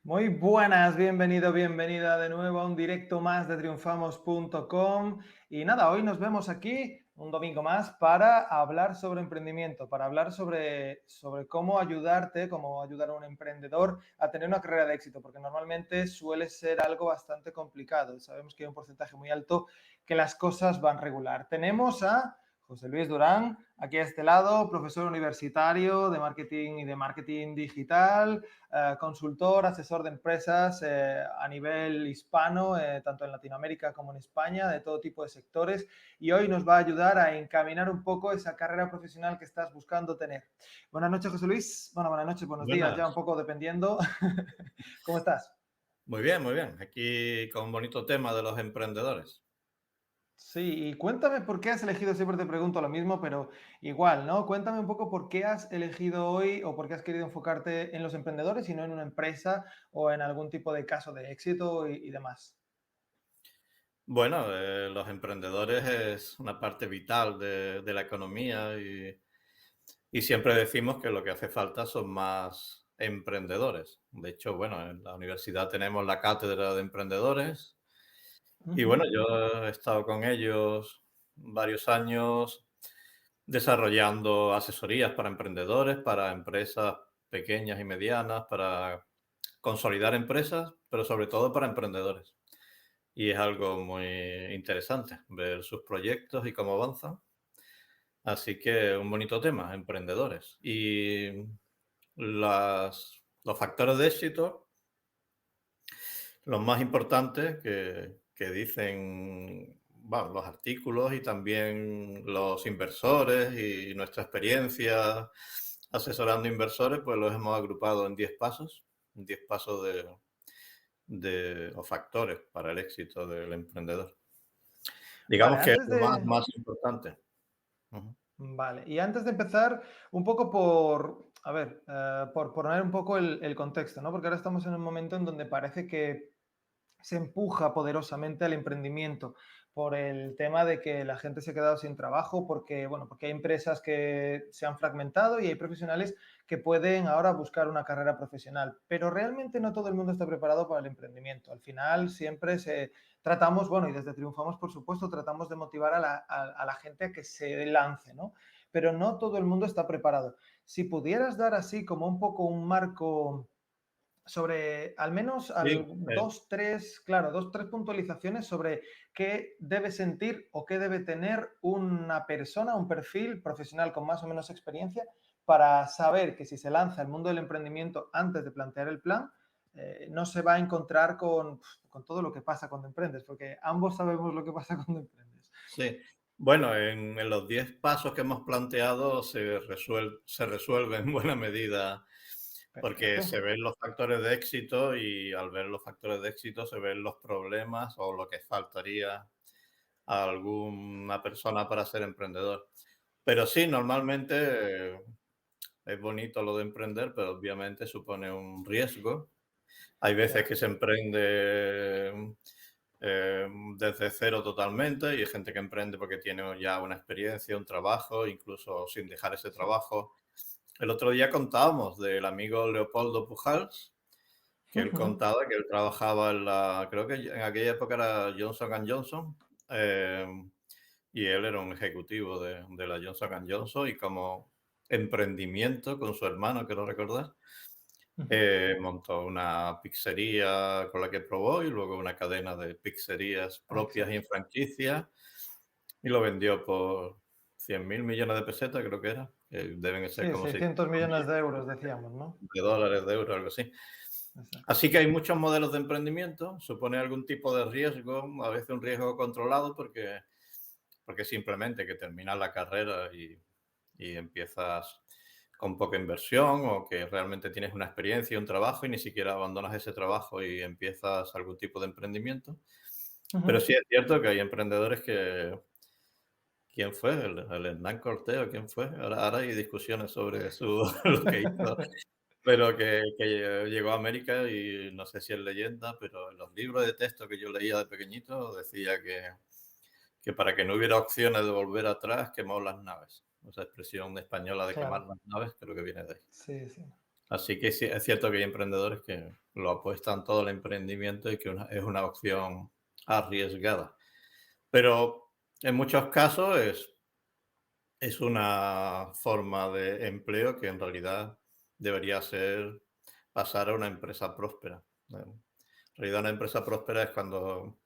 Muy buenas, bienvenido, bienvenida de nuevo a un directo más de triunfamos.com. Y nada, hoy nos vemos aquí un domingo más para hablar sobre emprendimiento, para hablar sobre cómo ayudarte, cómo ayudar a un emprendedor a tener una carrera de éxito, porque normalmente suele ser algo bastante complicado. Sabemos que hay un porcentaje muy alto que las cosas van regular. Tenemos a José Luis Durán, aquí a este lado, profesor universitario de marketing y de marketing digital, consultor, asesor de empresas a nivel hispano, tanto en Latinoamérica como en España, de todo tipo de sectores, y hoy nos va a ayudar a encaminar un poco esa carrera profesional que estás buscando tener. Buenas noches, José Luis. Bueno, buenas noches, buenos días, ya un Buenas. poco dependiendo. ¿Cómo estás? Muy bien, muy bien. Aquí con un bonito tema de los emprendedores. Sí, y cuéntame por qué has elegido, siempre te pregunto lo mismo, pero igual, ¿no? Cuéntame un poco por qué has elegido hoy o por qué has querido enfocarte en los emprendedores y no en una empresa o en algún tipo de caso de éxito y demás. Bueno, los emprendedores es una parte vital de la economía y siempre decimos que lo que hace falta son más emprendedores. De hecho, bueno, en la universidad tenemos la cátedra de emprendedores y Ujú. bueno, yo he estado con ellos varios años desarrollando asesorías para emprendedores, para empresas pequeñas y medianas, para consolidar empresas, pero sobre todo para emprendedores. Y es algo muy interesante ver sus proyectos y cómo avanzan. Así que un bonito tema, emprendedores. Y los factores de éxito, los más importantes que dicen bueno, los artículos y también los inversores y nuestra experiencia asesorando inversores, pues los hemos agrupado en 10 pasos, 10 pasos o factores para el éxito del emprendedor. Vale, Digamos que es antes lo más, de, más importante. Ujú. vale, y antes de empezar, un poco por, a ver, por poner un poco el contexto, ¿no? Porque ahora estamos en un momento en donde parece que se empuja poderosamente al emprendimiento por el tema de que la gente se ha quedado sin trabajo porque, bueno, porque hay empresas que se han fragmentado y hay profesionales que pueden ahora buscar una carrera profesional, pero realmente no todo el mundo está preparado para el emprendimiento. Al final siempre tratamos, bueno, y desde Triunfamos, por supuesto, tratamos de motivar a la gente a que se lance, ¿no? Pero no todo el mundo está preparado. Si pudieras dar así como un poco un marco sobre al menos Sí, dos, tres, claro, dos, tres puntualizaciones sobre qué debe sentir o qué debe tener una persona, un perfil profesional con más o menos experiencia para saber que si se lanza al mundo del emprendimiento antes de plantear el plan, no se va a encontrar con todo lo que pasa cuando emprendes, porque ambos sabemos lo que pasa cuando emprendes. sí. Bueno, en los 10 pasos que hemos planteado se resuelve en buena medida porque Perfecto. se ven los factores de éxito y al ver los factores de éxito se ven los problemas o lo que faltaría a alguna persona para ser emprendedor. Pero sí, normalmente es bonito lo de emprender, pero obviamente supone un riesgo. Hay veces Ya. que se emprende desde cero totalmente y hay gente que emprende porque tiene ya una experiencia, un trabajo, incluso sin dejar ese Sí. trabajo. El otro día contábamos del amigo Leopoldo Pujals, que él Ujú. contaba que él trabajaba creo que en aquella época era Johnson Johnson, eh, y él era un ejecutivo de la Johnson Johnson y como emprendimiento con su hermano, quiero recordar, Ujú. montó una pizzería con la que probó y luego una cadena de pizzerías propias y en Exacto. franquicia y lo vendió por 100.000 millones de pesetas, creo que era, que deben ser Sí, como 600 600 millones de millones euros, decíamos, ¿no? de dólares, de euros, algo así. Exacto. Así que hay muchos modelos de emprendimiento, supone algún tipo de riesgo, a veces un riesgo controlado porque simplemente que terminas la carrera y empiezas con poca inversión o que realmente tienes una experiencia y un trabajo y ni siquiera abandonas ese trabajo y empiezas algún tipo de emprendimiento. Pero Ujú. sí es cierto que hay emprendedores que, ¿quién fue? El Hernán Cortés o quién fue? Ahora hay discusiones sobre lo que hizo, pero que llegó a América y no sé si es leyenda, pero en los libros de texto que yo leía de pequeñito decía que para que no hubiera opciones de volver atrás, quemó las naves. Esa expresión española de quemar Claro, las naves creo que viene de ahí. sí, sí. Así que sí, es cierto que hay emprendedores que lo apuestan todo al emprendimiento y que es una opción arriesgada. Pero en muchos casos es una forma de empleo que en realidad debería ser pasar a una empresa próspera. En realidad una empresa próspera es cuando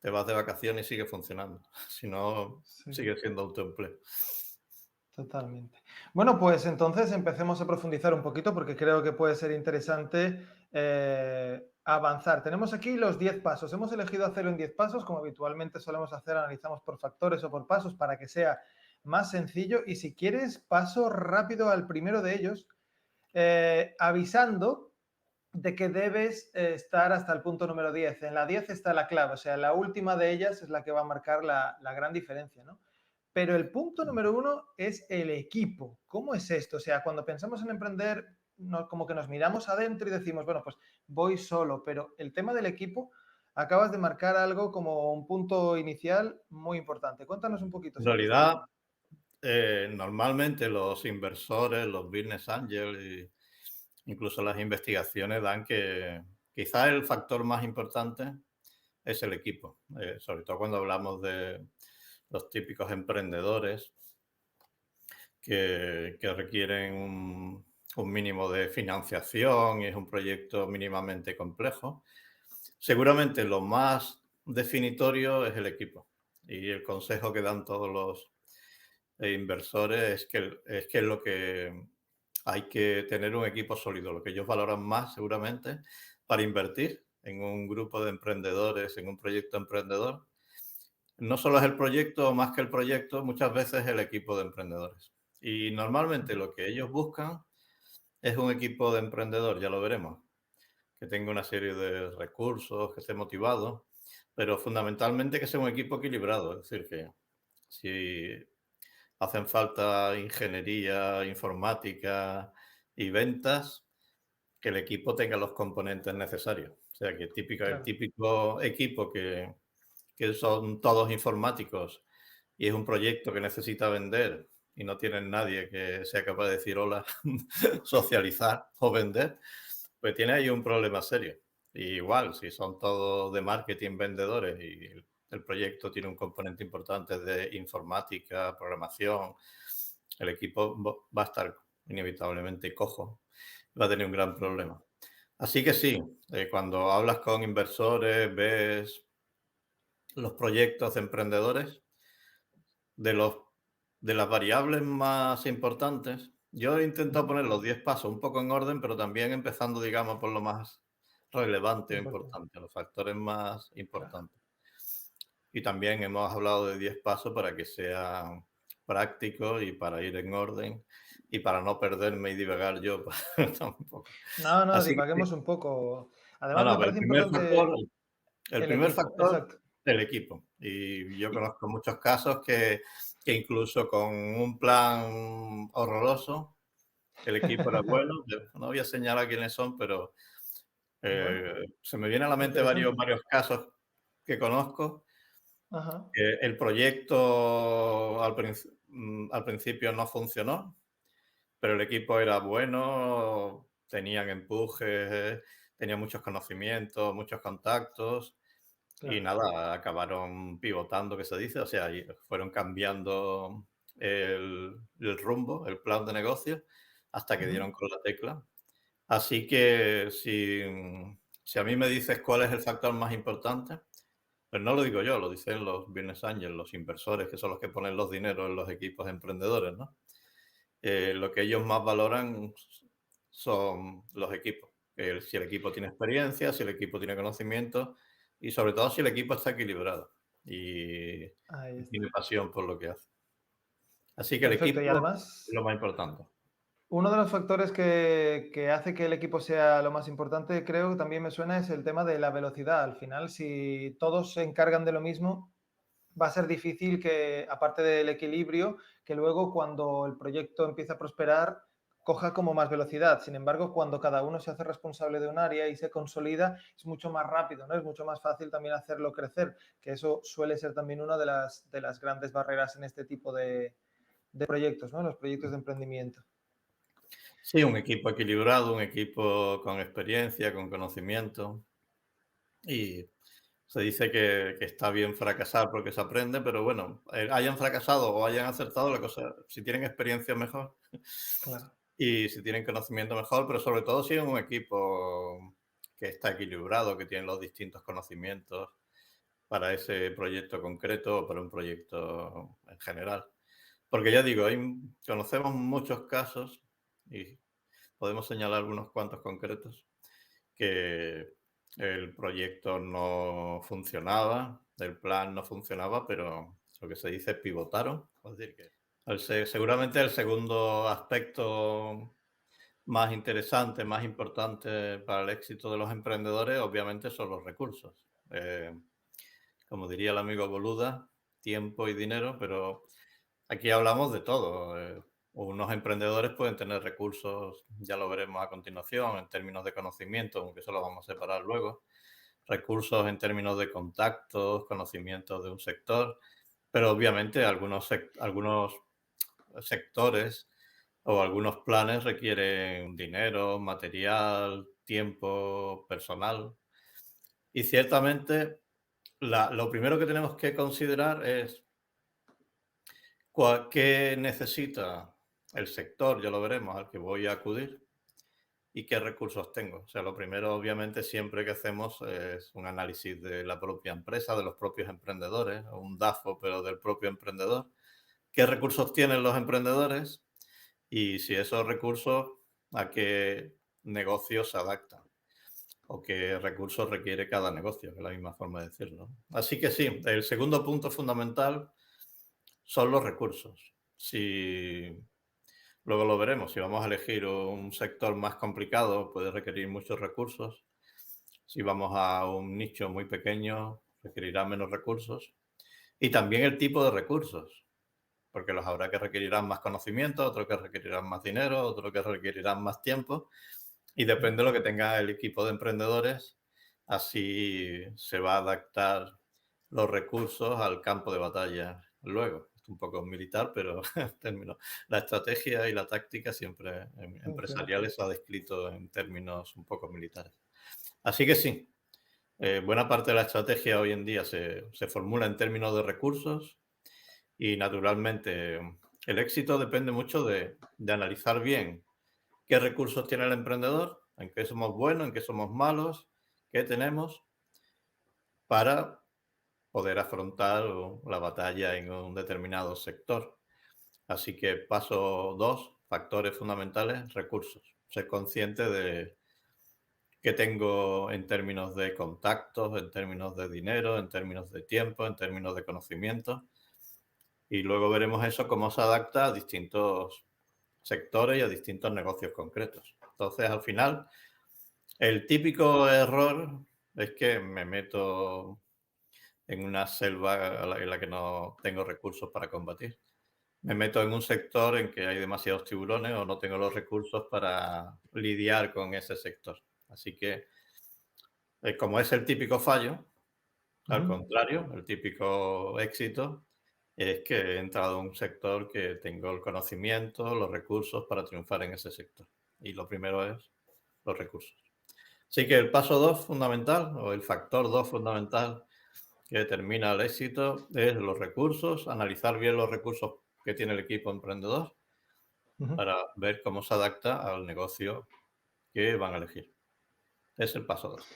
te vas de vacaciones y sigue funcionando. Si no, Sí. sigue siendo autoempleo. Totalmente. Bueno, pues entonces empecemos a profundizar un poquito porque creo que puede ser interesante avanzar. Tenemos aquí los 10 pasos. Hemos elegido hacerlo en 10 pasos, como habitualmente solemos hacer, analizamos por factores o por pasos para que sea más sencillo. Y si quieres, paso rápido al primero de ellos, avisando de que debes estar hasta el punto número 10. En la 10 está la clave, o sea, la última de ellas es la que va a marcar la gran diferencia, ¿no? Pero el punto número 1 es el equipo. ¿Cómo es esto? O sea, cuando pensamos en emprender, como que nos miramos adentro y decimos, bueno, pues voy solo, pero el tema del equipo, acabas de marcar algo como un punto inicial muy importante. Cuéntanos un poquito En sobre este realidad, tema. normalmente los inversores, los business angels, incluso las investigaciones dan que quizás el factor más importante es el equipo, sobre todo cuando hablamos de los típicos emprendedores que requieren un mínimo de financiación y es un proyecto mínimamente complejo. Seguramente lo más definitorio es el equipo y el consejo que dan todos los inversores es que lo que hay que tener un equipo sólido, lo que ellos valoran más seguramente para invertir en un grupo de emprendedores, en un proyecto emprendedor. No solo es el proyecto, más que el proyecto, muchas veces el equipo de emprendedores. Y normalmente lo que ellos buscan es un equipo de emprendedor, ya lo veremos, que tenga una serie de recursos, que esté motivado, pero fundamentalmente que sea un equipo equilibrado, es decir, que si hacen falta ingeniería, informática y ventas, que el equipo tenga los componentes necesarios. O sea, que el Claro. típico equipo que son todos informáticos y es un proyecto que necesita vender y no tienen nadie que sea capaz de decir hola, socializar o vender, pues tiene ahí un problema serio. Y igual, si son todos de marketing vendedores y el proyecto tiene un componente importante de informática, programación, el equipo va a estar inevitablemente cojo, va a tener un gran problema. Así que sí, cuando hablas con inversores, ves los proyectos de emprendedores, de los de las variables más importantes, yo he intentado Ujú. poner los 10 pasos un poco en orden, pero también empezando, digamos, por lo más relevante o Importante. importante, los factores más Claro. importantes. Y también hemos hablado de 10 pasos para que sean prácticos y para ir en orden y para no perderme y divagar yo tampoco. No, no, Así que sí. divaguemos un poco. No, Además, no, me pero parece importante el el primer equipo, factor, exacto. el equipo. Y yo Y- conozco muchos casos que incluso con un plan horroroso, el equipo era bueno. Yo no voy a señalar quiénes son, pero Bueno, se me vienen a la mente interesante. varios casos que conozco. Ajá, El proyecto al principio no funcionó, pero el equipo era bueno, tenían empuje, tenían muchos conocimientos, muchos contactos y claro. nada, acabaron pivotando, que se dice, o sea, y fueron cambiando el rumbo, el plan de negocio, hasta que Ujú. dieron con la tecla. Así que si a mí me dices cuál es el factor más importante, pues no lo digo yo, lo dicen los business angels, los inversores, que son los que ponen los dineros en los equipos emprendedores, ¿no? Lo que ellos más valoran son los equipos. Si el equipo tiene experiencia, si el equipo tiene conocimiento y sobre todo si el equipo está equilibrado y Ahí tiene está. pasión por lo que hace. Así que el Perfecto. Y equipo es además, lo más importante. uno de los factores que hace que el equipo sea lo más importante, creo, también me suena, es el tema de la velocidad. Al final, si todos se encargan de lo mismo, va a ser difícil que, aparte del equilibrio, que luego cuando el proyecto empieza a prosperar, coja como más velocidad. Sin embargo, cuando cada uno se hace responsable de un área y se consolida, es mucho más rápido, ¿no? Es mucho más fácil también hacerlo crecer, que eso suele ser también una de las grandes barreras en este tipo de proyectos, ¿no? Los proyectos de emprendimiento. Sí, un equipo equilibrado, un equipo con experiencia, con conocimiento. Y se dice que está bien fracasar porque se aprende, pero bueno, hayan fracasado o hayan acertado, la cosa, si tienen experiencia mejor Claro. y si tienen conocimiento mejor, pero sobre todo si es un equipo que está equilibrado, que tiene los distintos conocimientos para ese proyecto concreto o para un proyecto en general. Porque ya digo, conocemos muchos casos y podemos señalar algunos cuantos concretos que el proyecto no funcionaba, el plan no funcionaba, pero lo que se dice pivotaron. Es decir, que seguramente el segundo aspecto más interesante, más importante para el éxito de los emprendedores, obviamente son los recursos. Como diría el amigo Boluda, tiempo y dinero, pero aquí hablamos de todo. Unos emprendedores pueden tener recursos, ya lo veremos a continuación, en términos de conocimiento, aunque eso lo vamos a separar luego. Recursos en términos de contactos, conocimientos de un sector, pero obviamente algunos sectores o algunos planes requieren dinero, material, tiempo, personal. Y ciertamente lo primero que tenemos que considerar es ¿qué necesita el sector? Ya lo veremos, al que voy a acudir y qué recursos tengo. O sea, lo primero, obviamente, siempre que hacemos es un análisis de la propia empresa, de los propios emprendedores, o un DAFO, pero del propio emprendedor. ¿Qué recursos tienen los emprendedores? Y si esos recursos, ¿a qué negocio se adaptan? O qué recursos requiere cada negocio, que es la misma forma de decirlo. Así que sí, el segundo punto fundamental son los recursos. Si luego lo veremos, si vamos a elegir un sector más complicado, puede requerir muchos recursos. Si vamos a un nicho muy pequeño, requerirá menos recursos. Y también el tipo de recursos, porque los habrá que requerirán más conocimiento, otros que requerirán más dinero, otros que requerirán más tiempo. Y depende de lo que tenga el equipo de emprendedores, así se va a adaptar los recursos al campo de batalla luego. Es un poco militar, pero en términos, la estrategia y la táctica siempre Funciona. empresariales se ha descrito en términos un poco militares. Así que sí, buena parte de la estrategia hoy en día se formula en términos de recursos y naturalmente el éxito depende mucho de analizar bien qué recursos tiene el emprendedor, en qué somos buenos, en qué somos malos, qué tenemos para poder afrontar la batalla en un determinado sector. Así que paso 2, factores fundamentales, recursos. Ser consciente de qué tengo en términos de contactos, en términos de dinero, en términos de tiempo, en términos de conocimiento. Y luego veremos eso cómo se adapta a distintos sectores y a distintos negocios concretos. Entonces, al final, el típico error es que me meto en una selva en la que no tengo recursos para combatir. Me meto en un sector en que hay demasiados tiburones o no tengo los recursos para lidiar con ese sector. Así que, como es el típico fallo, al Ujú. contrario, el típico éxito es que he entrado en un sector que tengo el conocimiento, los recursos para triunfar en ese sector. Y lo primero es los recursos. Así que el paso 2 fundamental, o el factor 2 fundamental que determina el éxito es los recursos, analizar bien los recursos que tiene el equipo emprendedor Ujú. para ver cómo se adapta al negocio que van a elegir. Es el paso 2.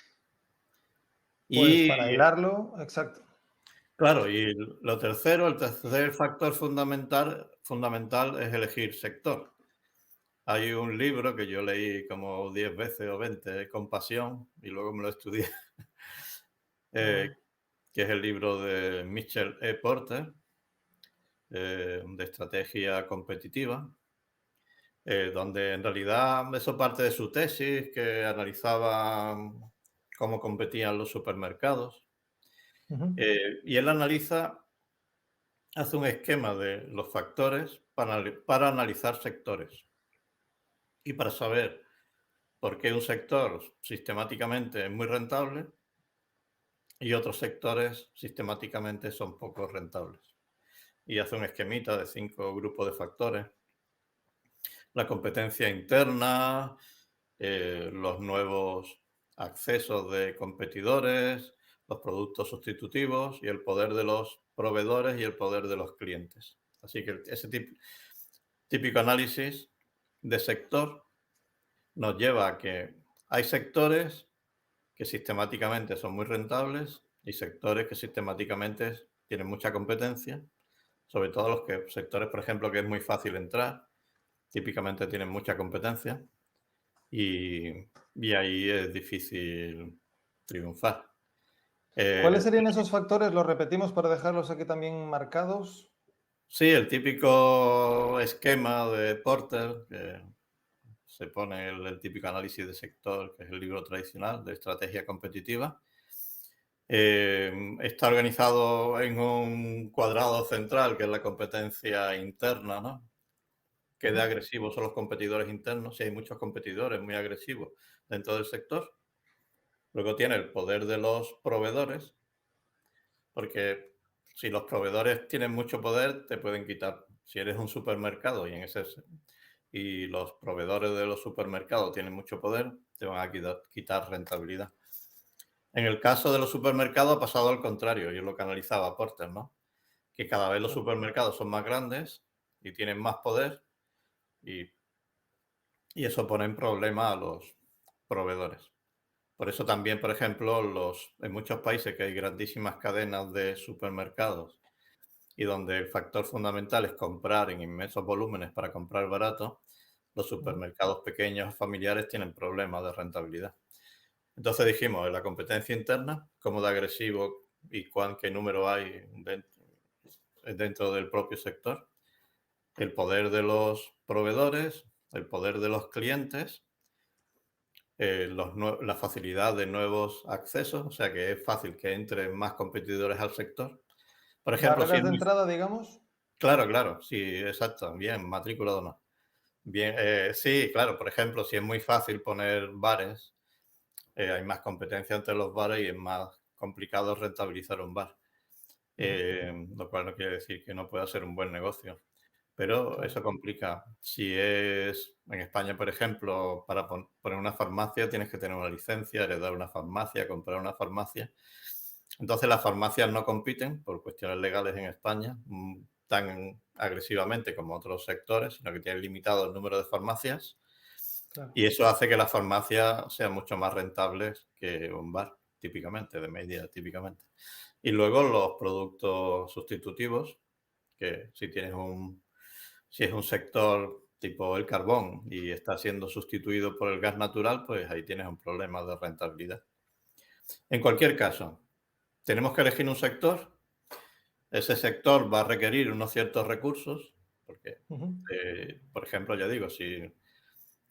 Pues Y para hilarlo, exacto. claro, y lo tercero, el tercer factor fundamental es elegir sector. Hay un libro que yo leí como 10 veces o 20 con pasión y luego me lo estudié, eh, Ah, que es el libro de Mitchell E. Porter, de estrategia competitiva, donde en realidad eso parte de su tesis, que analizaba cómo competían los supermercados. ujú. Y él hace un esquema de los factores para analizar sectores y para saber por qué un sector sistemáticamente es muy rentable y otros sectores sistemáticamente son poco rentables. Y hace un esquemita de 5 grupos de factores. la competencia interna, los nuevos accesos de competidores, los productos sustitutivos y el poder de los proveedores y el poder de los clientes. Así que ese típico análisis de sector nos lleva a que hay sectores que sistemáticamente son muy rentables y sectores que sistemáticamente tienen mucha competencia, sobre todo los sectores, por ejemplo, que es muy fácil entrar, típicamente tienen mucha competencia y, y ahí es difícil triunfar. ¿Cuáles Eh, serían esos factores? Los repetimos para dejarlos aquí también marcados. sí, el típico esquema de Porter, que se pone el típico análisis de sector, que es el libro tradicional de estrategia competitiva. Está organizado en un cuadrado central, que es la competencia interna, ¿no? Qué de Ujú. agresivos son los competidores internos. Si hay muchos competidores muy agresivos dentro del sector. Luego tiene el poder de los proveedores, porque si los proveedores tienen mucho poder, te pueden quitar. Si eres un supermercado y los proveedores de los supermercados tienen mucho poder, te van a quitar rentabilidad. En el caso de los supermercados ha pasado al contrario, y es lo que analizaba Porter, ¿no? Que cada vez los Sí. supermercados son más grandes y tienen más poder y, y eso pone en problema a los proveedores. Por eso también, por ejemplo, en muchos países que hay grandísimas cadenas de supermercados y donde el factor fundamental es comprar en inmensos volúmenes para comprar barato, los Ujú. supermercados pequeños familiares tienen problemas de rentabilidad. Entonces dijimos, en la competencia interna, cómo de agresivo y qué número hay dentro del propio sector, el poder de los proveedores, el poder de los clientes, la facilidad de nuevos accesos, o sea que es fácil que entren más competidores al sector. Por ejemplo, si Barreras es de muy... entrada, digamos. Claro, claro, sí, exacto, bien, matrícula o no. Bien, sí, claro, por ejemplo, si es muy fácil poner bares, hay más competencia entre los bares y es más complicado rentabilizar un bar. Ujú. Lo cual no quiere decir que no pueda ser un buen negocio, pero Claro. eso complica. Si es en España, por ejemplo, para poner una farmacia tienes que tener una licencia, heredar una farmacia, comprar una farmacia. Entonces las farmacias no compiten por cuestiones legales en España tan agresivamente como otros sectores, sino que tienen limitado el número de farmacias Claro. y eso hace que las farmacias sean mucho más rentables que un bar, típicamente, de media, típicamente. Y luego los productos sustitutivos, que si es un sector tipo el carbón y está siendo sustituido por el gas natural, pues ahí tienes un problema de rentabilidad. En cualquier caso, tenemos que elegir un sector. Ese sector va a requerir unos ciertos recursos, porque, Ujú. por ejemplo, ya digo, si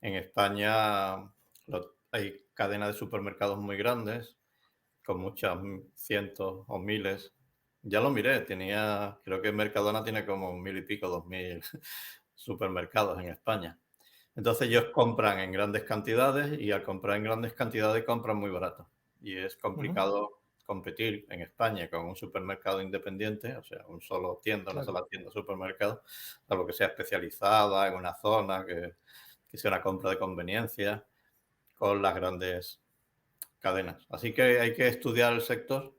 en España hay cadenas de supermercados muy grandes, con muchas cientos o miles. Ya lo miré, creo que Mercadona tiene como 1000 y pico, 2000 supermercados en España. Entonces ellos compran en grandes cantidades y al comprar en grandes cantidades compran muy barato. Y es Ujú. complicado competir en España con un supermercado independiente, o sea, un solo tienda, una Claro. sola tienda supermercado, algo que sea especializada en una zona, que sea una compra de conveniencia con las grandes cadenas. Así que hay que estudiar el sector,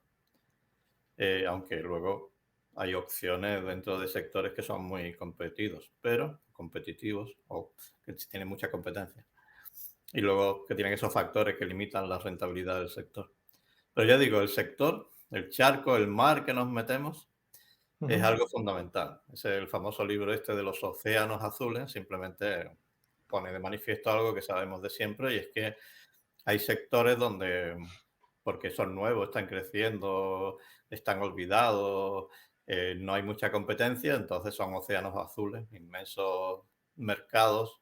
aunque luego hay opciones dentro de sectores que son muy competitivos o que tienen mucha competencia. Y luego que tienen esos factores que limitan la rentabilidad del sector. Pero ya digo, el sector, el charco, el mar que nos metemos, es Ujú. algo fundamental. Es el famoso libro este de los océanos azules, simplemente pone de manifiesto algo que sabemos de siempre y es que hay sectores donde, porque son nuevos, están creciendo, están olvidados, no hay mucha competencia, entonces son océanos azules, inmensos mercados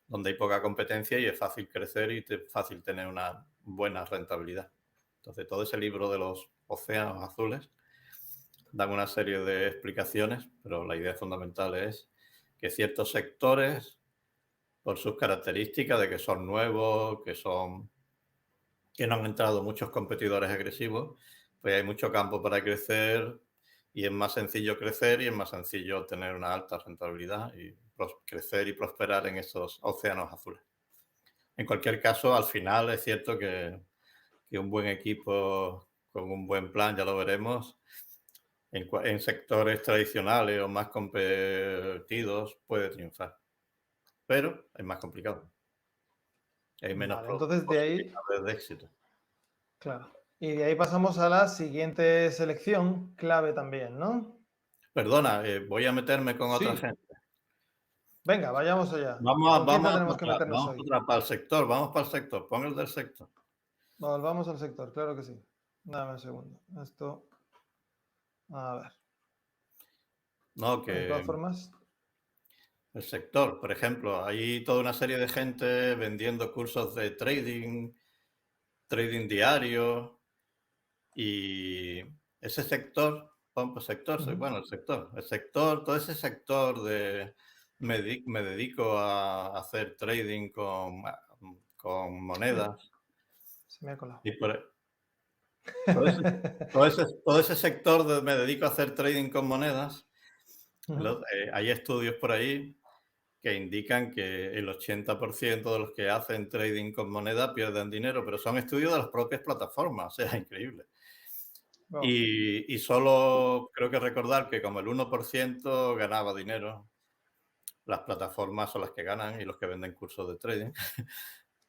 donde hay poca competencia y es fácil crecer y fácil tener una buena rentabilidad. Entonces, todo ese libro de los océanos azules dan una serie de explicaciones, pero la idea fundamental es que ciertos sectores, por sus características de que son nuevos, que no han entrado muchos competidores agresivos, pues hay mucho campo para crecer y es más sencillo crecer y es más sencillo tener una alta rentabilidad crecer y prosperar en esos océanos azules. En cualquier caso, al final es cierto que un buen equipo con un buen plan, ya lo veremos, en sectores tradicionales o más competidos puede triunfar, pero es más complicado. Hay menos Vale, entonces de ahí, posibilidades de éxito. claro. Y de ahí pasamos a la siguiente selección, clave también, ¿no? Perdona, voy a meterme con otra Sí. gente. Venga, vayamos allá. Vamos a, ¿Con quién vamos a tenemos que pasar, meternos vamos hoy? a para el sector, vamos para el sector, pon el del sector. Volvamos al sector, claro que sí. Dame un segundo. Esto, a ver. No, De todas que formas, el sector, por ejemplo, hay toda una serie de gente vendiendo cursos de trading diario y ese sector, pues sector, bueno, el sector, todo ese sector de me dedico a hacer trading con monedas se me ha colado. y todo ese, todo ese sector de me dedico a hacer trading con monedas, hay estudios por ahí que indican que el 80% de los que hacen trading con moneda pierden dinero, pero son estudios de las propias plataformas, o sea, es increíble. Wow. Y solo creo que recordar que como el 1% ganaba dinero, las plataformas son las que ganan y los que venden cursos de trading,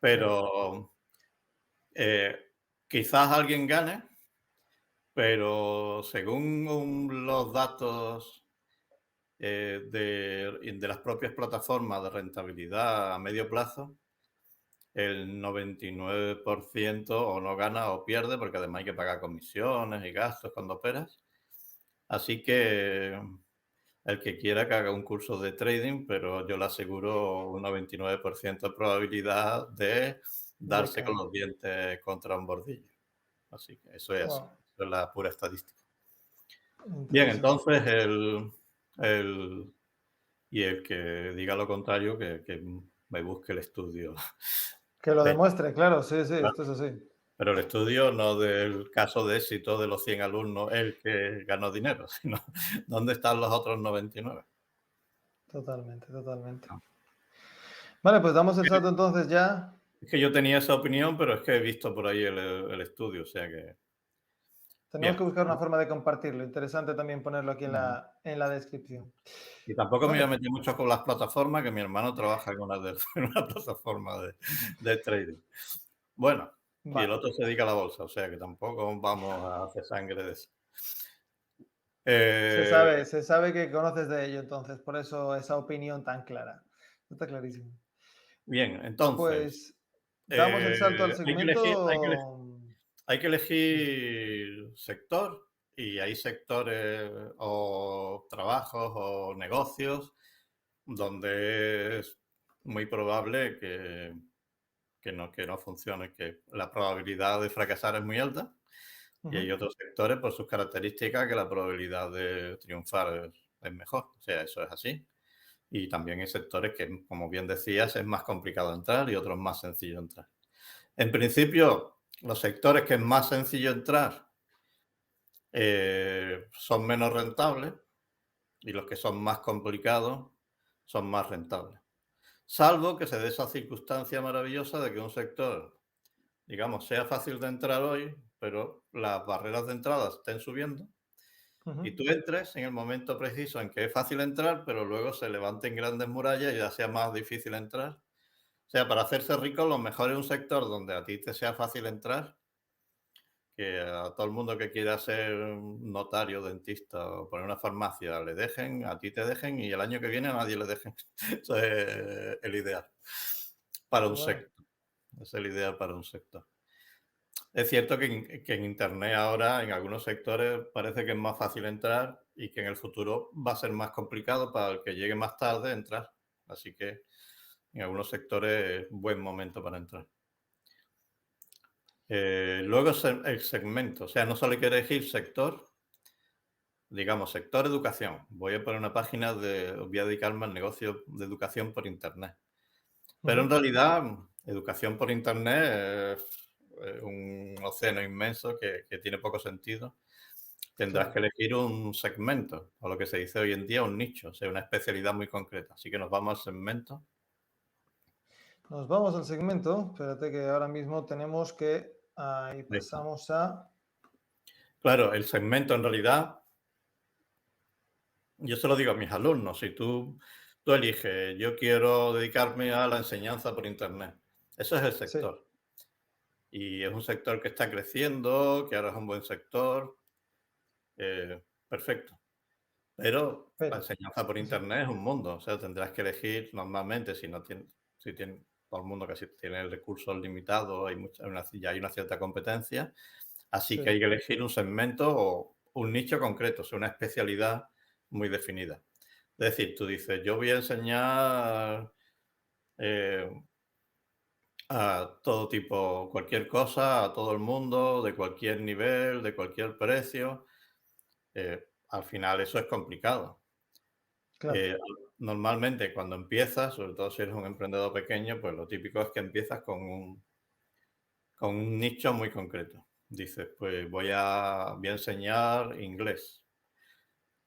pero quizás alguien gane, pero según los datos de las propias plataformas de rentabilidad a medio plazo, el 99% o no gana o pierde, porque además hay que pagar comisiones y gastos cuando operas. Así que el que quiera que haga un curso de trading, pero yo le aseguro un 99% de probabilidad de De darse con caer. los dientes contra un bordillo. Así que eso es así, Wow. eso es la pura estadística. Bien, Interesante. entonces el, y el que diga lo contrario, que me busque el estudio. Que lo de- demuestre, claro, sí, sí, esto es así. Pero el estudio no del caso de éxito de los 100 alumnos, el que ganó dinero, sino dónde están los otros 99. Totalmente, totalmente. Vale, pues damos el salto entonces ya. Es que yo tenía esa opinión, pero es que he visto por ahí el estudio, o sea que... Tenemos Bien. que buscar una forma de compartirlo. Interesante también ponerlo aquí en la descripción. Y tampoco me voy a Vale, meter mucho con las plataformas, que mi hermano trabaja en en una plataforma de trading. Bueno, y el vale. otro se dedica a la bolsa, o sea que tampoco vamos a hacer sangre de eso. Se Eh, sabe, se sabe que conoces de ello, entonces, por eso esa opinión tan clara. Está clarísimo. bien, entonces, Pues damos el salto al hay que elegir, segmento. hay que Dime. elegir sector y hay sectores o trabajos o negocios donde es muy probable que no funcione, que la probabilidad de fracasar es muy alta. Y hay Ujú. otros sectores, por sus características, que la probabilidad de triunfar es mejor. O sea, eso es así. Y también hay sectores que, como bien decías, es más complicado entrar y otros más sencillo entrar. En principio, los sectores que es más sencillo entrar son menos rentables y los que son más complicados son más rentables. Salvo que se dé esa circunstancia maravillosa de que un sector, digamos, sea fácil de entrar hoy, pero las barreras de entrada estén subiendo Ujú. y tú entres en el momento preciso en que es fácil entrar, pero luego se levanten grandes murallas y ya sea más difícil entrar. O sea, para hacerse rico, lo mejor es un sector donde a ti te sea fácil entrar, que a todo el mundo que quiera ser un notario, dentista o poner una farmacia le dejen, a ti te dejen y el año que viene a nadie le dejen. Eso es el ideal para un Bueno, sector. Es el ideal para un sector. Es cierto que en Internet ahora, en algunos sectores, parece que es más fácil entrar y que en el futuro va a ser más complicado para el que llegue más tarde entrar. Así que en algunos sectores es buen momento para entrar. Luego el segmento, o sea, no solo hay que elegir sector, digamos, sector educación. Voy a poner una página voy a dedicarme al negocio de educación por Internet. Pero en ujú. realidad, educación por Internet es un océano inmenso que tiene poco sentido. tendrás claro. que elegir un segmento, o lo que se dice hoy en día un nicho, o sea, una especialidad muy concreta. Así que nos vamos al segmento. Nos vamos al segmento. Espérate que ahora mismo tenemos que... Ahí Ahí está. pasamos a... Claro, el segmento en realidad, yo se lo digo a mis alumnos, si tú eliges, yo quiero dedicarme a la enseñanza por Internet, eso es el Sí, sector. Y es un sector que está creciendo, que ahora es un buen sector, perfecto. Pero la pero... enseñanza por Eso. Internet es un mundo, o sea, tendrás que elegir normalmente, si no tiene, si tiene, todo el mundo casi tiene recursos limitados, ya hay una cierta competencia, así Sí, que hay que elegir un segmento o un nicho concreto, o sea, una especialidad muy definida. Es decir, tú dices, yo voy a enseñar eh, a todo tipo, cualquier cosa, a todo el mundo, de cualquier nivel, de cualquier precio. Al final eso es complicado. claro. Eh, Normalmente cuando empiezas, sobre todo si eres un emprendedor pequeño, pues lo típico es que empiezas con un nicho muy concreto. Dices, pues voy a enseñar inglés.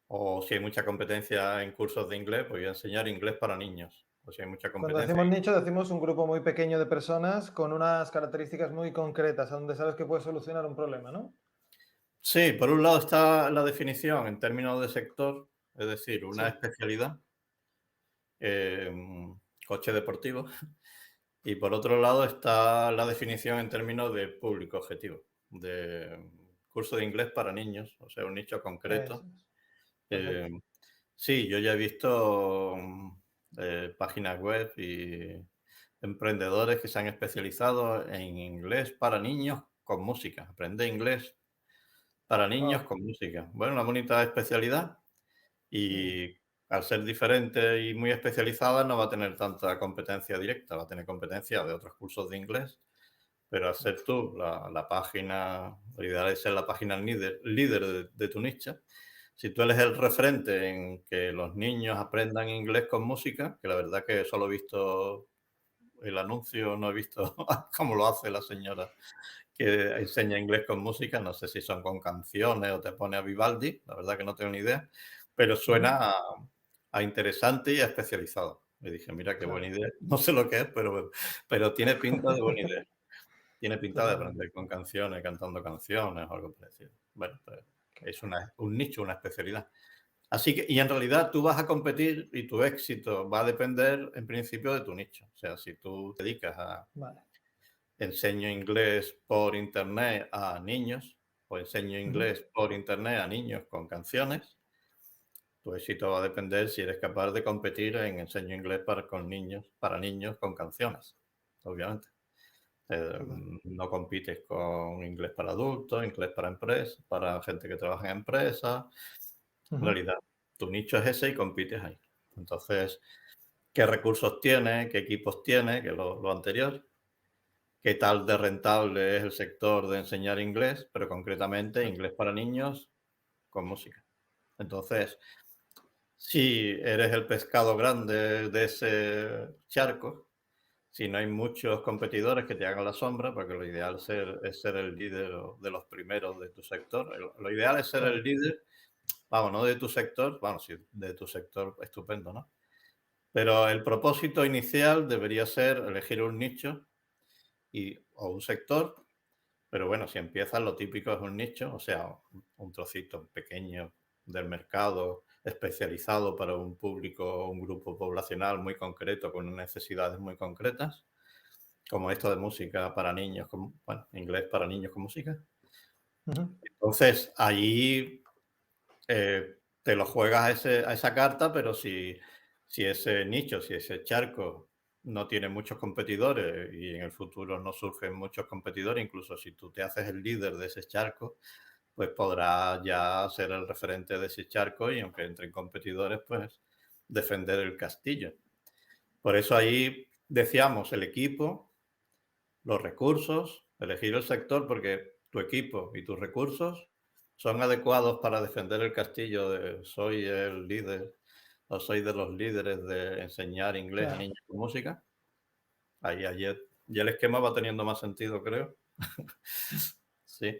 O si hay mucha competencia en cursos de inglés, pues voy a enseñar inglés para niños. O si hay mucha Cuando competencia. decimos nicho, decimos un grupo muy pequeño de personas con unas características muy concretas, a donde sabes que puedes solucionar un problema, ¿no? Sí, por un lado está la definición en términos de sector, es decir, una Sí, especialidad, coche deportivo. Y por otro lado está la definición en términos de público objetivo, de curso de inglés para niños, o sea, un nicho eso concreto. es. Eh, Perfecto. sí, yo ya he visto páginas web y emprendedores que se han especializado en inglés para niños con música, aprender inglés para niños Wow. con música. Bueno, una bonita especialidad y al ser diferente y muy especializada no va a tener tanta competencia directa, va a tener competencia de otros cursos de inglés. Pero al ser tú la página, lo ideal es ser la página líder de tu nicho. Si tú eres el referente en que los niños aprendan inglés con música, que la verdad que solo he visto el anuncio, no he visto cómo lo hace la señora que enseña inglés con música, no sé si son con canciones o te pone a Vivaldi, la verdad que no tengo ni idea, pero Ujú. suena a interesante y a especializado. Y dije, mira qué buena Claro. idea, no sé lo que es, pero tiene pinta de buena idea. Tiene pinta de Totalmente. aprender con canciones, cantando canciones o algo parecido. Bueno, pues Qué es guay. un nicho, una especialidad. Así que, y en realidad tú vas a competir y tu éxito va a depender en principio de tu nicho. O sea, si tú te dedicas a Vale. enseño inglés por internet a niños o enseño Ujú. inglés por internet a niños con canciones, tu éxito va a depender si eres capaz de competir en enseño inglés para niños con canciones, obviamente. Total. No compites con inglés para adultos, inglés para empresas, para gente que trabaja en empresas. En Ujú. realidad, tu nicho es ese y compites ahí. Entonces, ¿qué recursos tiene? ¿Qué equipos tiene? Que lo anterior. ¿Qué tal de rentable es el sector de enseñar inglés? Pero concretamente Claro. inglés para niños con música. Entonces, si eres el pescado grande de ese charco, si no hay muchos competidores que te hagan la sombra, porque lo ideal es ser el líder de los primeros de tu sector. Lo ideal es ser el Claro. líder, vamos, no de tu sector, bueno, sí, de tu sector, estupendo, ¿no? Pero el propósito inicial debería ser elegir un nicho o un sector, pero bueno, si empiezas, lo típico es un nicho, o sea, un trocito pequeño del mercado especializado para un público, un grupo poblacional muy concreto, con necesidades muy concretas como esto de música para niños, bueno, inglés para niños con música. Ujú. Entonces, allí te lo juegas a esa carta, pero si ese nicho, si ese charco no tiene muchos competidores y en el futuro no surgen muchos competidores, incluso si tú te haces el líder de ese charco, pues podrás ya ser el referente de ese charco y aunque entren competidores, pues defender el castillo. Por eso ahí decíamos el equipo, los recursos, elegir el sector porque tu equipo y tus recursos son adecuados para defender el castillo de soy el líder o soy de los líderes de enseñar inglés a Claro. niños con música. Ahí ya el esquema va teniendo más sentido, creo. Sí.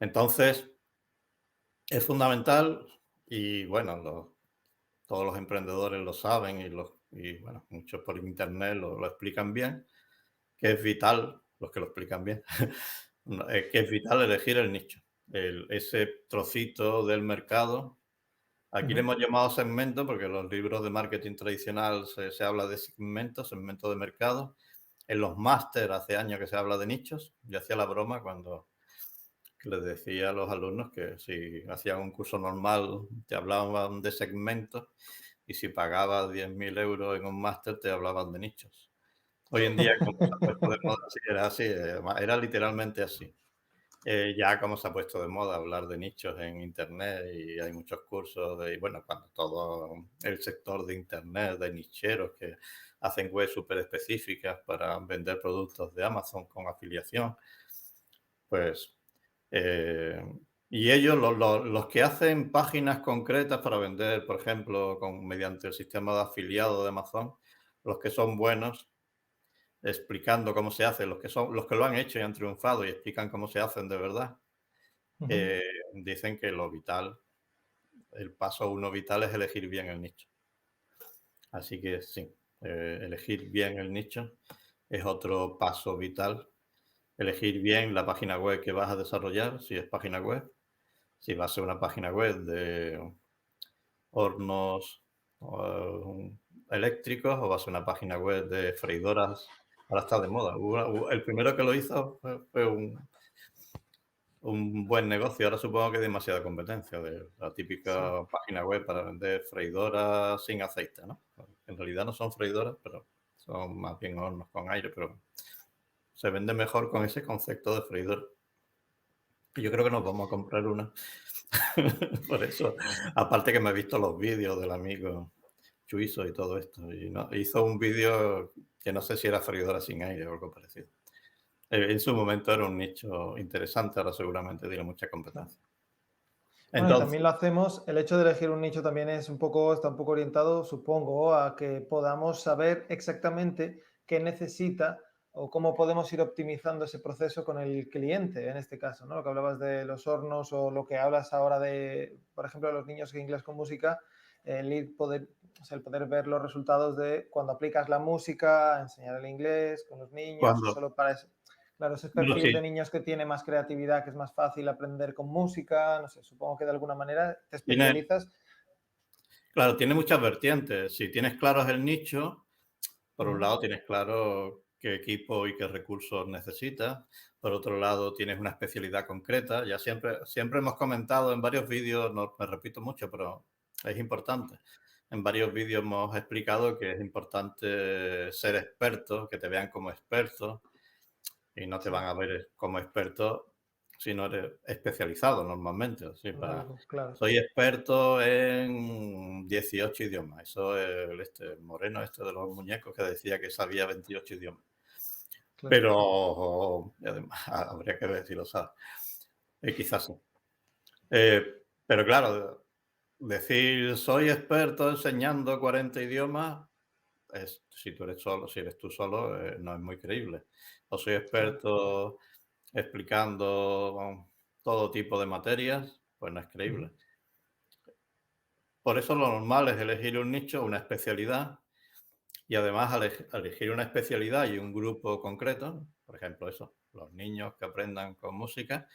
Entonces, Es fundamental y bueno, todos los emprendedores lo saben y bueno, muchos por internet lo explican bien, que es vital, los que lo explican bien, no, que es vital elegir el nicho, ese trocito del mercado. Aquí le Ujú, hemos llamado segmento porque en los libros de marketing tradicional se habla de segmento de mercado. En los máster hace años que se habla de nichos. Yo hacía la broma cuando les decía a los alumnos que si hacían un curso normal te hablaban de segmentos y si pagabas 10.000 euros en un máster te hablaban de nichos. Hoy en día, como se ha puesto de moda, sí, era así, era literalmente así. Ya como se ha puesto de moda hablar de nichos en Internet y hay muchos cursos de, y bueno, cuando todo el sector de Internet, de nicheros que hacen webs súper específicas para vender productos de Amazon con afiliación, pues, eh, y ellos, los que hacen páginas concretas para vender, por ejemplo, mediante el sistema de afiliado de Amazon, los que son buenos explicando cómo se hace, los que lo han hecho y han triunfado y explican cómo se hacen de verdad, ujú. eh, dicen que lo vital, el paso uno vital es elegir bien el nicho. Así que sí, elegir bien el nicho es otro paso vital. Elegir bien la página web que vas a desarrollar, si es página web, si va a ser una página web de hornos eléctricos o va a ser una página web de freidoras. Ahora está de moda. El primero que lo hizo fue un buen negocio. Ahora supongo que hay demasiada competencia de la Sí. típica página web para vender freidoras sin aceite, ¿no? En realidad no son freidoras, pero son más bien hornos con aire, pero se vende mejor con ese concepto de freidora. Y yo creo que nos vamos a comprar una. Por eso, aparte que me he visto los vídeos del amigo Chuizo y todo esto, y hizo un vídeo que no sé si era freidora sin aire o algo parecido. En su momento era un nicho interesante, ahora seguramente tiene mucha Claro. competencia. Bueno, y Entonces, también lo hacemos, el hecho de elegir un nicho también es un poco, está un poco orientado, supongo, a que podamos saber exactamente qué necesita o cómo podemos ir optimizando ese proceso con el cliente, en este caso, ¿no? Lo que hablabas de los hornos o lo que hablas ahora de, por ejemplo, de los niños que inglés con música, poder, o sea, el poder ver los resultados de cuando aplicas la música, enseñar el inglés con los niños, o cuando, solo para eso. Claro, ese bueno, perfil sí, de niños que tiene más creatividad, que es más fácil aprender con música, no sé, supongo que de alguna manera te tiene, especializas. claro, tiene muchas vertientes. Si tienes claros el nicho, por un Ujú, lado tienes claro qué equipo y qué recursos necesitas. Por otro lado, tienes una especialidad concreta. Ya siempre hemos comentado en varios vídeos, no me repito mucho, pero es importante. En varios vídeos hemos explicado que es importante ser experto, que te vean como experto y no te sí, van a ver como experto si no eres especializado normalmente. Así en algo, claro, soy experto en 18 idiomas. Eso es Moreno, de los muñecos, que decía que sabía 28 idiomas. claro. Pero además, habría que ver si lo sabe. Quizás sí. Pero claro, decir soy experto enseñando 40 idiomas, si tú eres solo, si eres tú solo, no es muy creíble. O soy Claro. experto explicando todo tipo de materias, pues no es Ujú, creíble. Por eso lo normal es elegir un nicho, una especialidad, y además al elegir una especialidad y un grupo concreto, por ejemplo eso, los niños que aprendan con música,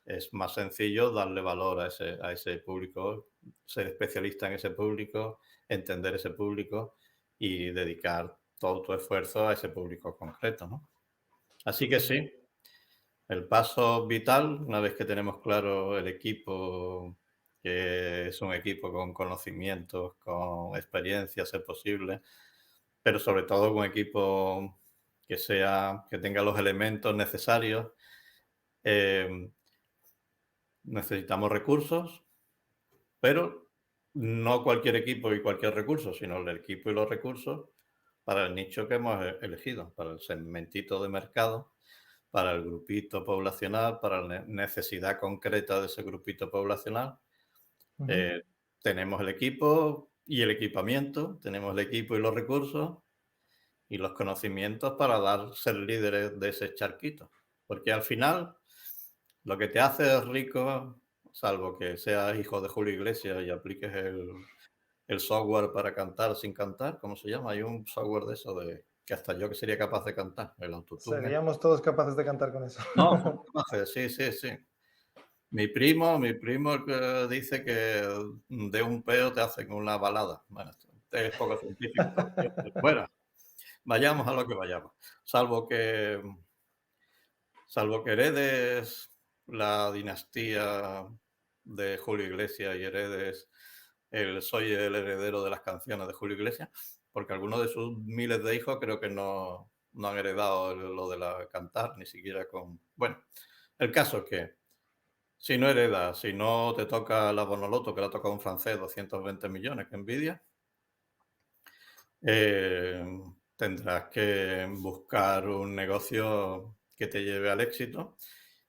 es más sencillo darle valor a ese público, ser especialista en ese público, entender ese público y dedicar todo tu esfuerzo a ese público concreto, ¿no? Así que totalmente. sí, el paso vital, una vez que tenemos claro el equipo, que es un equipo con conocimientos, con experiencia, si es posible, pero sobre todo un equipo que tenga los elementos necesarios. eh, Necesitamos recursos, pero no cualquier equipo y cualquier recurso, sino el equipo y los recursos para el nicho que hemos elegido, para el segmentito de mercado, para el grupito poblacional, para la necesidad concreta de ese grupito poblacional. Ujú, Eh, Tenemos el equipo y el equipamiento, tenemos el equipo y los recursos y los conocimientos para ser líderes de ese charquito. Porque al final lo que te hace rico salvo que seas hijo de Julio Iglesias y apliques el software para cantar sin cantar, ¿cómo se llama? Hay un software de eso de que hasta yo que sería capaz de cantar, el autotune. Seríamos todos capaces de cantar con eso. No, somos capaces, sí, sí, sí. Mi primo el que dice que de un peo te hacen una balada. Bueno, esto es poco científico todavía, pero bueno, vayamos a lo que vayamos. Salvo que heredes la dinastía de Julio Iglesias y heredes soy el heredero de las canciones de Julio Iglesias, porque algunos de sus miles de hijos creo que no han heredado lo de la cantar, ni siquiera con... Bueno, el caso es que si no heredas, si no te toca la Bonoloto, que la toca un francés, 220 millones, que envidia, eh, tendrás que buscar un negocio que te lleve al éxito.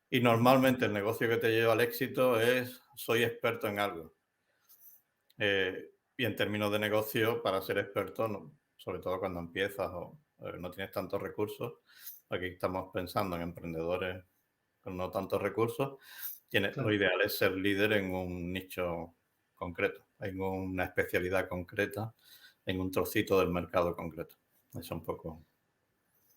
Y normalmente el negocio que te lleva al éxito es soy experto en algo. Y en términos de negocio, para ser experto, sobre todo cuando empiezas o no tienes tantos recursos, aquí estamos pensando en emprendedores con no tantos recursos, lo Claro. ideal es ser líder en un nicho concreto, en una especialidad concreta, en un trocito del mercado concreto. Eso es un poco...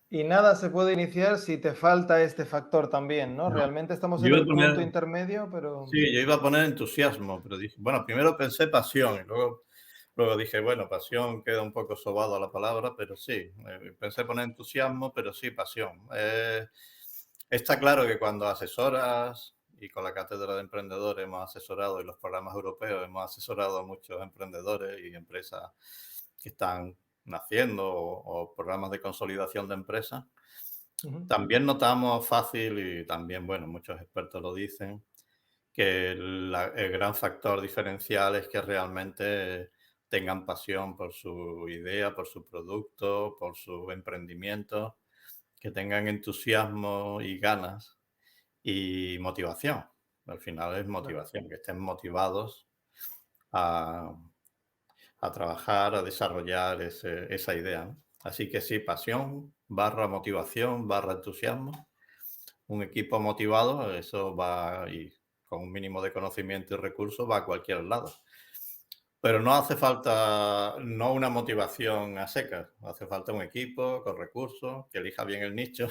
Y nada se puede iniciar si te falta este factor también, ¿no? No, Realmente estamos yo en iba a el poner, punto intermedio, pero... sí, yo iba a poner entusiasmo, pero dije, bueno, primero pensé pasión y luego dije, bueno, pasión queda un poco sobado a la palabra, pero sí, pensé poner entusiasmo, pero sí, pasión. Está claro que cuando asesoras, y con la Cátedra de Emprendedores hemos asesorado, y los programas europeos hemos asesorado a muchos emprendedores y empresas que están naciendo o programas de consolidación de empresas, Ujú, también notamos fácil, y también, bueno, muchos expertos lo dicen, que el gran factor diferencial es que realmente tengan pasión por su idea, por su producto, por su emprendimiento, que tengan entusiasmo y ganas y motivación. Al final es claro. motivación, que estén motivados a, a trabajar, a desarrollar esa idea, ¿no? Así que sí, pasión, barra motivación, barra entusiasmo. Un equipo motivado, eso va y con un mínimo de conocimiento y recursos va a cualquier lado. Pero no hace falta, no una motivación a secas, hace falta un equipo con recursos, que elija bien el nicho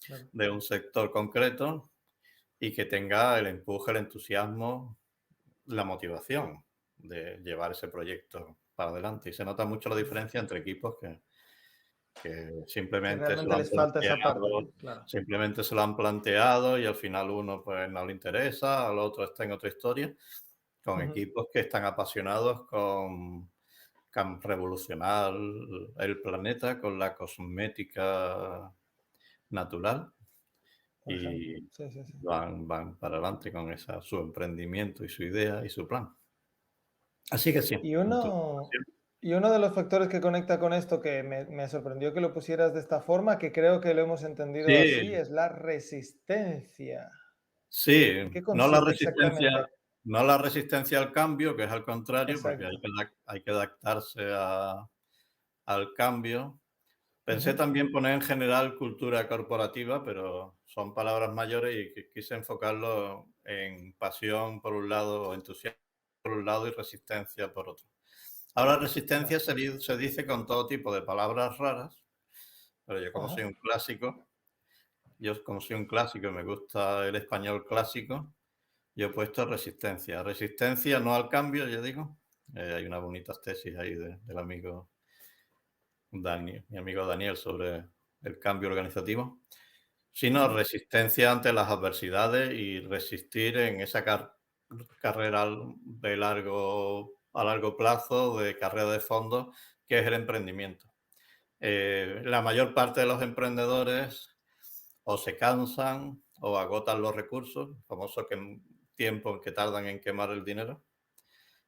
Claro. de un sector concreto y que tenga el empuje, el entusiasmo, la motivación de llevar ese proyecto para adelante. Y se nota mucho la diferencia entre equipos que Que simplemente se lo realmente han les falta esa parte, planteado, ¿no? Claro. y al final uno pues no le interesa, al otro está en otra historia, con Ujú. equipos que están apasionados con revolucionar el planeta con la cosmética natural Por ejemplo. y Sí, sí, sí. van para adelante con su emprendimiento y su idea y su plan. Así que sí, Y uno, y uno de los factores que conecta con esto, que me sorprendió que lo pusieras de esta forma, que creo que lo hemos entendido así, sí, es la resistencia. sí, ¿En qué no la consiste resistencia, exactamente? no la resistencia al cambio, que es al contrario, porque Exacto. hay que adaptarse al cambio. Pensé Ujú. también poner en general cultura corporativa, pero son palabras mayores y quise enfocarlo en pasión por un lado, o entusiasmo por un lado y resistencia por otro. Ahora resistencia Vale. se dice con todo tipo de palabras raras, pero Ajá. yo como soy un clásico y me gusta el español clásico, yo he puesto resistencia. Resistencia no al cambio, yo digo. Hay unas bonitas tesis ahí del amigo Daniel, mi amigo Daniel sobre el cambio organizativo, sino Ujú. resistencia ante las adversidades y resistir en esa carrera a largo plazo, de carrera de fondo, que es el emprendimiento. La mayor parte de los emprendedores o se cansan o agotan los recursos, el famoso tiempo que tardan en quemar el dinero,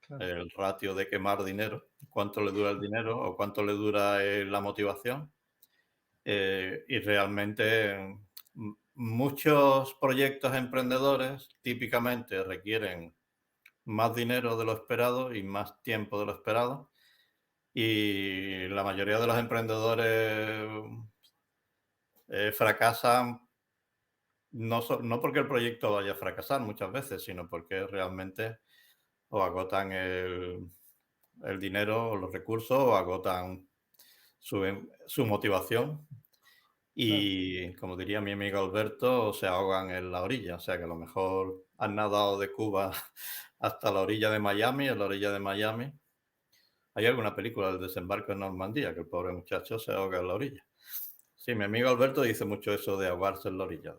Claro. el ratio de quemar dinero, cuánto le dura el dinero o cuánto le dura la motivación. Y realmente muchos proyectos emprendedores típicamente requieren más dinero de lo esperado y más tiempo de lo esperado. Y la mayoría de los emprendedores fracasan no porque el proyecto vaya a fracasar muchas veces, sino porque realmente o agotan el dinero o los recursos o agotan su motivación Claro. y, como diría mi amigo Alberto, se ahogan en la orilla. O sea que a lo mejor han nadado de Cuba hasta la orilla de Miami, en la orilla de Miami. Hay alguna película del desembarco en Normandía que el pobre muchacho se ahoga en la orilla. Sí, mi amigo Alberto dice mucho eso de ahogarse en la orilla,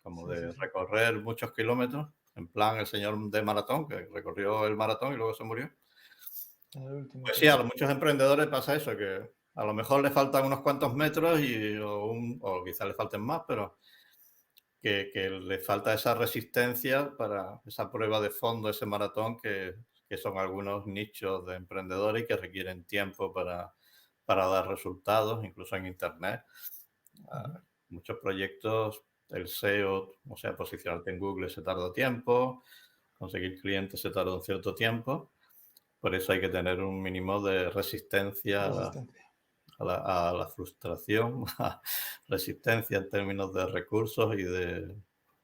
como Sí, sí, de sí. recorrer muchos kilómetros, en plan el señor de maratón, que recorrió el maratón y luego se murió. En el último, Pues sí, a claro. los muchos emprendedores pasa eso, que a lo mejor le faltan unos cuantos metros o quizás le falten más, pero que le falta esa resistencia para esa prueba de fondo, ese maratón que son algunos nichos de emprendedores y que requieren tiempo para dar resultados, incluso en Internet. Ujú. Muchos proyectos, el SEO, o sea, posicionarte en Google se tarda tiempo, conseguir clientes se tarda un cierto tiempo. Por eso hay que tener un mínimo de resistencia Resistencia. a la frustración, resistencia en términos de recursos y de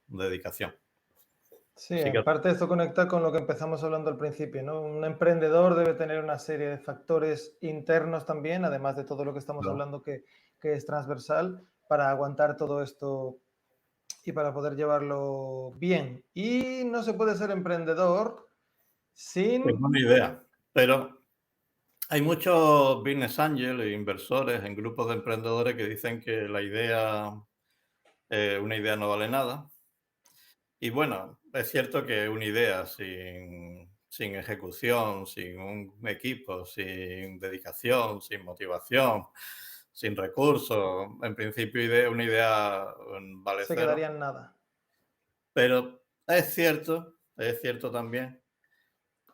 dedicación. Sí, Así que en parte esto conecta con lo que empezamos hablando al principio, ¿no? Un emprendedor debe tener una serie de factores internos también, además de todo lo que estamos no, hablando que es transversal, para aguantar todo esto y para poder llevarlo bien. Y no se puede ser emprendedor tengo sin... una idea, pero hay muchos business angels e inversores en grupos de emprendedores que dicen que una idea no vale nada. Y bueno, es cierto que una idea sin ejecución, sin un equipo, sin dedicación, sin motivación, sin recursos, en principio una idea vale Se cero. quedaría en nada. Pero es cierto también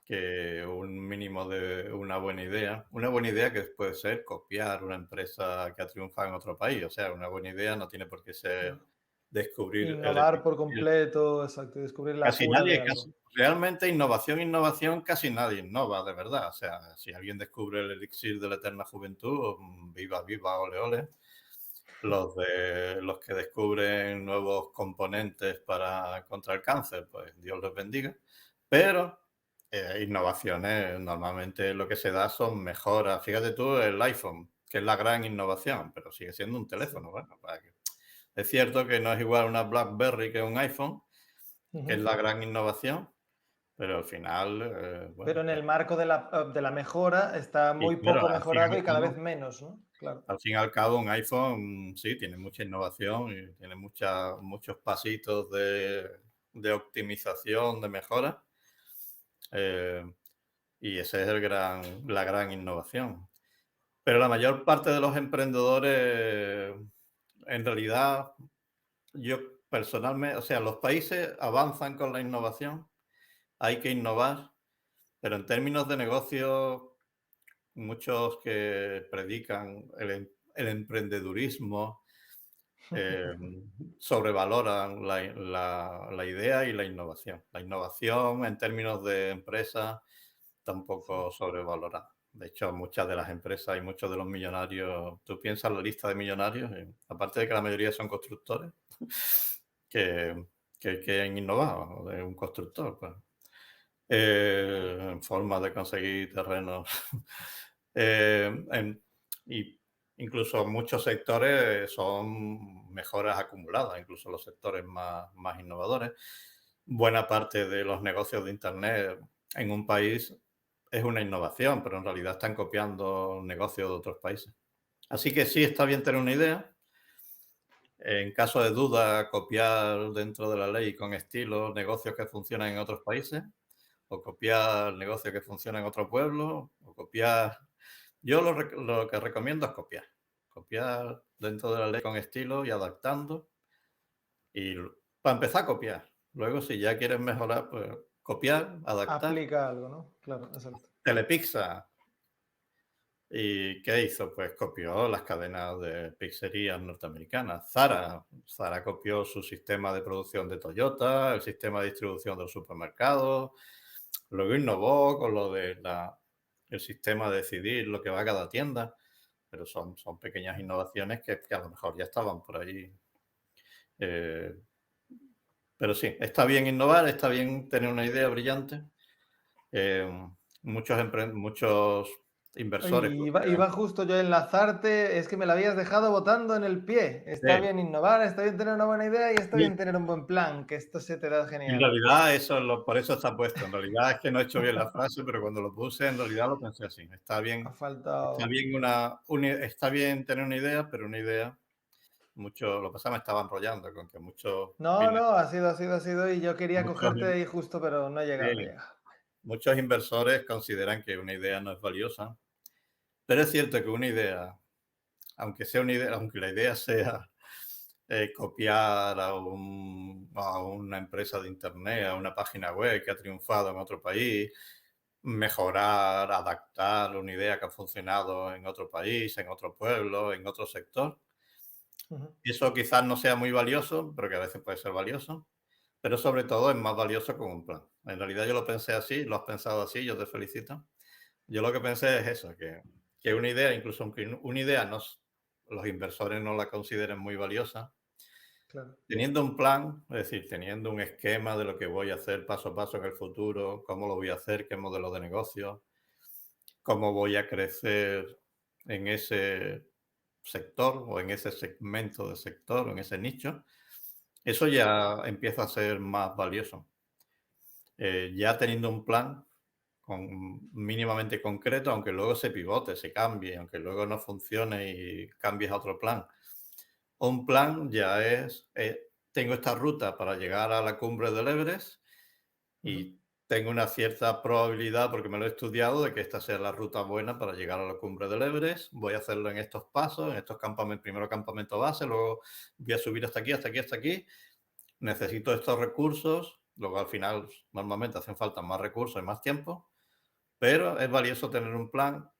que un mínimo de una buena idea que puede ser copiar una empresa que ha triunfado en otro país. O sea, una buena idea no tiene por qué ser Claro. descubrir el Innovar por elixir. completo, exacto, y descubrir la Casi cura de nadie, algo. realmente innovación, casi nadie innova de verdad. O sea, si alguien descubre el elixir de la eterna juventud, viva, viva, ole, ole. Los que descubren nuevos componentes contra el cáncer, pues Dios los bendiga. Pero innovaciones, normalmente lo que se da son mejoras. Fíjate tú el iPhone, que es la gran innovación, pero sigue siendo un Sí. teléfono. Bueno, es cierto que no es igual una BlackBerry que un iPhone, que es Ujú. la gran innovación, pero al final, Pero bueno, en el marco de la mejora está y muy claro, poco mejorado y cada vez menos, ¿no? Claro. al fin y al cabo, un iPhone sí tiene mucha innovación y tiene muchos pasitos de optimización, de mejora, eh, y esa es la gran innovación. Pero la mayor parte de los emprendedores, en realidad, yo personalmente, o sea, los países avanzan con la innovación, hay que innovar, pero en términos de negocio, muchos que predican el emprendedurismo eh, sobrevaloran la idea y la innovación. La innovación en términos de empresa Sí. tampoco sobrevalorada. De hecho, muchas de las empresas y muchos de los millonarios, tú piensas la lista de millonarios, aparte de que la mayoría son constructores, que, que han innovado, de un constructor, pues, en forma de conseguir terrenos. En- y incluso muchos sectores son mejoras acumuladas, incluso los sectores más innovadores. Buena parte de los negocios de Internet en un país es una innovación, pero en realidad están copiando negocios de otros países. Así que sí está bien tener una idea. En caso de duda, copiar dentro de la ley con estilo negocios que funcionan en otros países, o copiar negocios que funcionan en otro pueblo, o copiar. Yo lo que recomiendo es copiar. Copiar dentro de la ley con estilo y adaptando. Y para empezar, copiar. Luego, si ya quieres mejorar, pues copiar, adaptar. Aplica algo, ¿no? Claro, exacto. Telepizza. ¿Y qué hizo? Pues copió las cadenas de pizzerías norteamericanas. Zara copió su sistema de producción de Toyota, el sistema de distribución de los supermercados. Luego innovó con el sistema de decidir lo que va a cada tienda. Pero son pequeñas innovaciones que a lo mejor ya estaban por ahí. eh, Pero sí, está bien innovar, está bien tener una idea brillante. Eh, muchos Oye, inversores iba consideran justo yo a enlazarte, es que me la habías dejado botando en el pie. Está sí, bien innovar, está bien tener una buena idea y está y bien tener un buen plan, que esto se te da en genial. realidad por eso está puesto. En realidad es que no he hecho bien la frase, pero cuando lo puse en realidad lo pensé así. Ha Está faltado... bien está bien tener una idea, pero una idea lo que pasa me estaba enrollando con que No, no, ha sido, y yo quería muchos cogerte ahí justo, pero no he llegado, no he sí, llegado. muchos inversores consideran que una idea no es valiosa, pero es cierto que una idea, aunque la idea sea copiar a una empresa de internet, a una página web que ha triunfado en otro país, mejorar, adaptar una idea que ha funcionado en otro país, en otro pueblo, en otro sector. Ujú, Eso quizás no sea muy valioso, pero que a veces puede ser valioso, pero sobre todo es más valioso con un plan. En realidad yo lo pensé así, lo has pensado así, yo te felicito. Yo lo que pensé es eso, que una idea, incluso aunque una idea los inversores no la consideren muy valiosa, claro. teniendo un plan, es decir, teniendo un esquema de lo que voy a hacer paso a paso en el futuro, cómo lo voy a hacer, qué modelo de negocio, cómo voy a crecer en ese sector o en ese segmento de sector o en ese nicho, eso ya empieza a ser más valioso. Ya teniendo un plan mínimamente concreto, aunque luego se pivote, se cambie, aunque luego no funcione y cambies a otro plan. Un plan ya tengo esta ruta para llegar a la cumbre del Everest Ujú, y tengo una cierta probabilidad, porque me lo he estudiado, de que esta sea la ruta buena para llegar a la cumbre del Everest. Voy a hacerlo en estos pasos, en estos campamentos, primero campamento base, luego voy a subir hasta aquí, hasta aquí, hasta aquí. Necesito estos recursos, luego al final normalmente hacen falta más recursos y más tiempo, pero es valioso tener un plan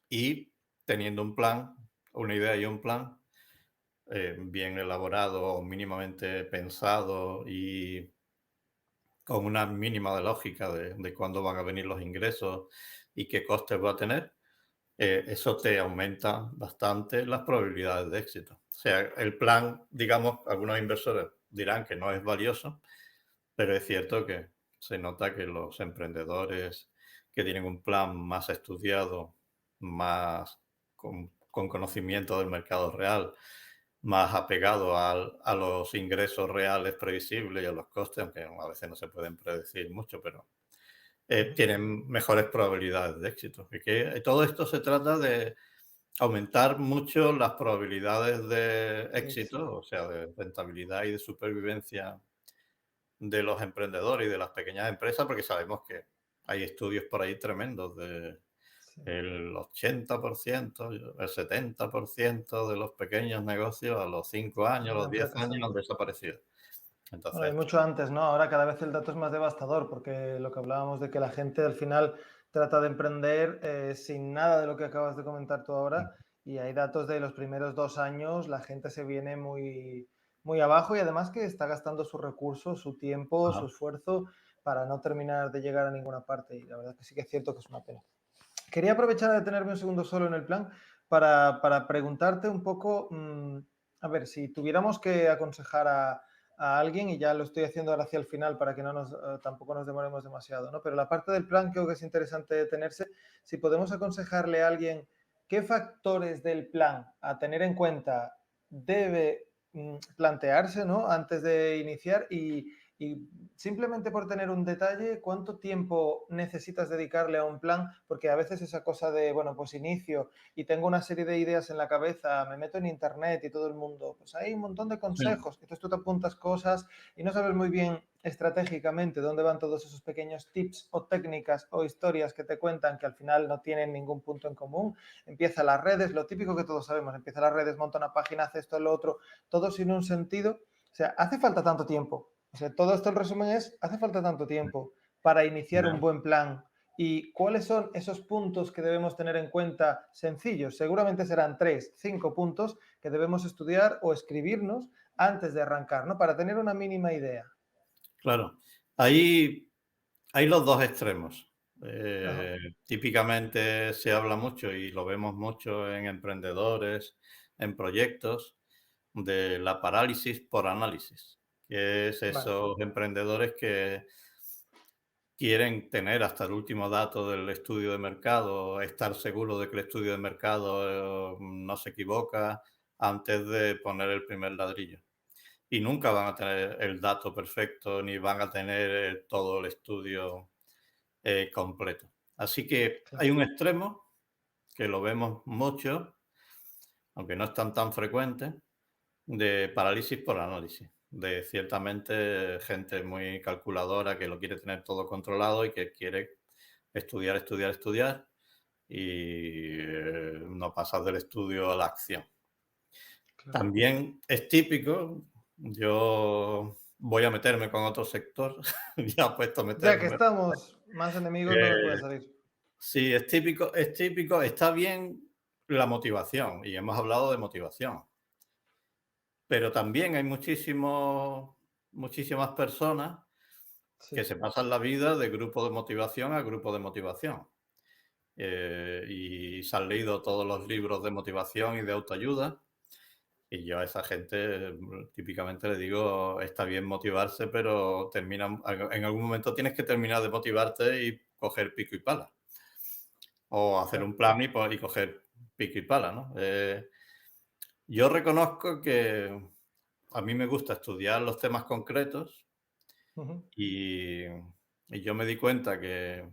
y teniendo un plan, una idea y un plan bien elaborado o mínimamente pensado y con una mínima de lógica de cuándo van a venir los ingresos y qué costes va a tener, eso te aumenta bastante las probabilidades de éxito. O sea, el plan, digamos, algunos inversores dirán que no es valioso, pero es cierto que se nota que los emprendedores que tienen un plan más estudiado, más con conocimiento del mercado real, más apegado a los ingresos reales previsibles y a los costes, aunque a veces no se pueden predecir mucho, pero ujú. tienen mejores probabilidades de éxito. Y que todo esto se trata de aumentar mucho las probabilidades de éxito, Éxito. o sea, de rentabilidad y de supervivencia de los emprendedores y de las pequeñas empresas, porque sabemos que hay estudios por ahí tremendos de Sí. el 80%, el 70% de los pequeños negocios a los 5 años, a los Acaban 10 años han fracasando. desaparecido. Bueno, hay Entonces, mucho antes, ¿no? Ahora cada vez el dato es más devastador, porque lo que hablábamos de que la gente al final trata de emprender sin nada de lo que acabas de comentar tú ahora, y hay datos de los primeros 2 años, la gente se viene muy, muy abajo y además que está gastando sus recursos, su tiempo, ajá, su esfuerzo para no terminar de llegar a ninguna parte. Y la verdad que sí que es cierto que es una pena. Quería aprovechar de tenerme un segundo solo en el plan para preguntarte un poco, a ver, si tuviéramos que aconsejar a alguien, y ya lo estoy haciendo ahora hacia el final para que no tampoco nos demoremos demasiado, ¿no? Pero la parte del plan creo que es interesante detenerse, si podemos aconsejarle a alguien qué factores del plan a tener en cuenta debe plantearse, ¿no? Antes de iniciar y simplemente por tener un detalle, ¿cuánto tiempo necesitas dedicarle a un plan? Porque a veces esa cosa de, bueno, pues inicio y tengo una serie de ideas en la cabeza, me meto en internet y todo el mundo, pues hay un montón de sí, consejos, entonces tú te apuntas cosas y no sabes muy bien estratégicamente dónde van todos esos pequeños tips o técnicas o historias que te cuentan que al final no tienen ningún punto en común. Empieza las redes, lo típico que todos sabemos, empieza las redes, monta una página, hace esto, lo otro, todo sin un sentido. O sea, hace falta tanto tiempo. O sea, todo esto en resumen es, hace falta tanto tiempo para iniciar un ya, buen plan. ¿Y cuáles son esos puntos que debemos tener en cuenta sencillos? Seguramente serán 3, 5 puntos que debemos estudiar o escribirnos antes de arrancar, ¿no? Para tener una mínima idea. claro. Hay, hay los dos extremos. Ajá. Típicamente se habla mucho y lo vemos mucho en emprendedores, en proyectos, de la parálisis por análisis, que es Vale, esos emprendedores que quieren tener hasta el último dato del estudio de mercado, estar seguro de que el estudio de mercado no se equivoca antes de poner el primer ladrillo. Y nunca van a tener el dato perfecto ni van a tener todo el estudio completo. Así que hay claro. un extremo que lo vemos mucho, aunque no es tan frecuente, de parálisis por análisis, de ciertamente gente muy calculadora que lo quiere tener todo controlado y que quiere estudiar, estudiar, estudiar y no pasar del estudio a la acción. Claro. También es típico, yo voy a meterme con otro sector, ya puesto a Ya que meterme. estamos, más enemigos no nos puede eh, salir. sí, es típico, está bien la motivación y hemos hablado de motivación. Pero también hay muchísimas personas que Sí. se pasan la vida de grupo de motivación a grupo de motivación. Y se han leído todos los libros de motivación y de autoayuda. Y yo a esa gente típicamente le digo, está bien motivarse, pero en algún momento tienes que terminar de motivarte y coger pico y pala. O hacer Claro. un plan y coger pico y pala, ¿no? Yo reconozco que a mí me gusta estudiar los temas concretos Ujú. y, y yo me di cuenta que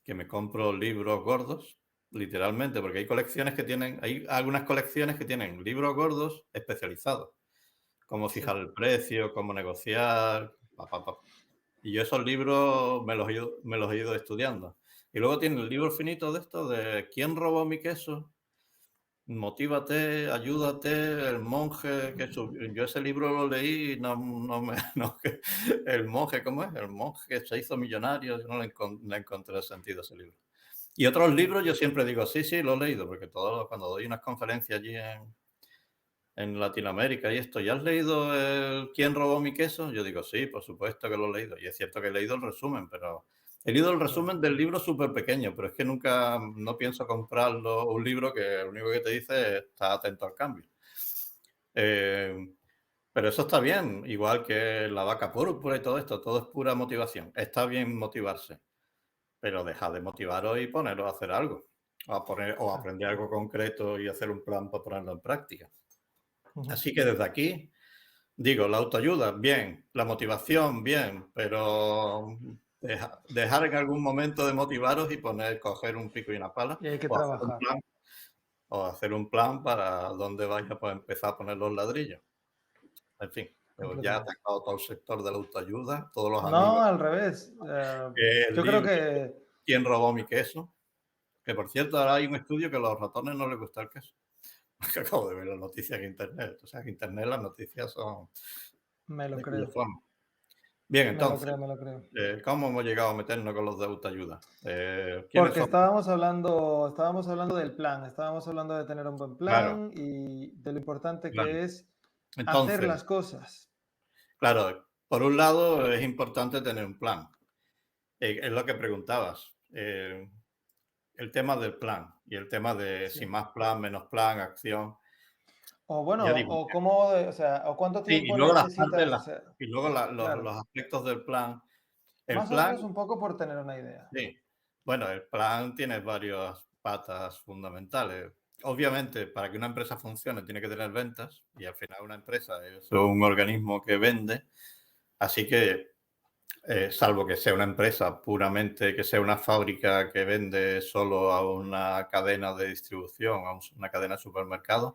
me compro libros gordos, literalmente, porque hay algunas colecciones que tienen libros gordos especializados, cómo Sí. fijar el precio, cómo negociar, pa. Y yo esos libros me los he ido estudiando. Y luego tienen el libro finito de esto de ¿Quién robó mi queso? Motívate, ayúdate, el monje yo ese libro lo leí y no, el monje, ¿cómo es? El monje que se hizo millonario, yo no le encontré sentido a ese libro. Y otros Claro. libros yo siempre digo, sí, sí, lo he leído, porque cuando doy unas conferencias allí en Latinoamérica y esto, ¿ya has leído ¿Quién robó mi queso? Yo digo, sí, por supuesto que lo he leído. Y es cierto que he leído el resumen, pero he leído el Claro. resumen del libro súper pequeño, pero es que nunca, no pienso comprarlo, un libro que lo único que te dice es estar atento al cambio. Eh, pero eso está bien, igual que la vaca púrpura y todo esto, todo es pura motivación. Está bien motivarse, pero dejad de motivaros y poneros a hacer algo, o Claro. aprender algo concreto y hacer un plan para ponerlo en práctica. Ujú. Así que desde aquí digo, la autoayuda, bien, la motivación, bien, pero dejar en algún momento de motivaros y coger un pico y una pala Y hay que o hacer un trabajar. plan, o hacer un plan para dónde vais a poder empezar a poner los ladrillos. En fin, pero ya he Completamente. atacado todo el sector de la autoayuda, todos los No, amigos. al revés. El Yo creo libro que ¿Quién robó mi queso? Que por cierto, ahora hay un estudio que a los ratones no les gusta el queso. Que acabo de ver las noticias en internet. O sea, que en internet las noticias son me lo de aquella creo. forma. Bien, Me lo entonces, creo, me lo creo. ¿cómo hemos llegado a meternos con los de autoayuda? ¿Quiénes Porque son? estábamos hablando del plan, estábamos hablando de tener un buen Claro, plan y de lo importante claro. que es hacer Entonces, las cosas. claro, por un lado es importante tener un plan. Es lo que preguntabas. El tema del plan y el tema de Sí. si más plan, menos plan, acción. O bueno, Ya digo, o cómo, o sea, o cuánto sí, y tiempo luego las partes, necesitas, o sea, y luego claro, los aspectos del plan. El más o plan, menos un poco por tener una idea. sí. Bueno, el plan tiene varias patas fundamentales. Obviamente, para que una empresa funcione, tiene que tener ventas y al final una empresa es un organismo que vende. Así que, salvo que sea una empresa puramente, que sea una fábrica que vende solo a una cadena de distribución, a una cadena de supermercados,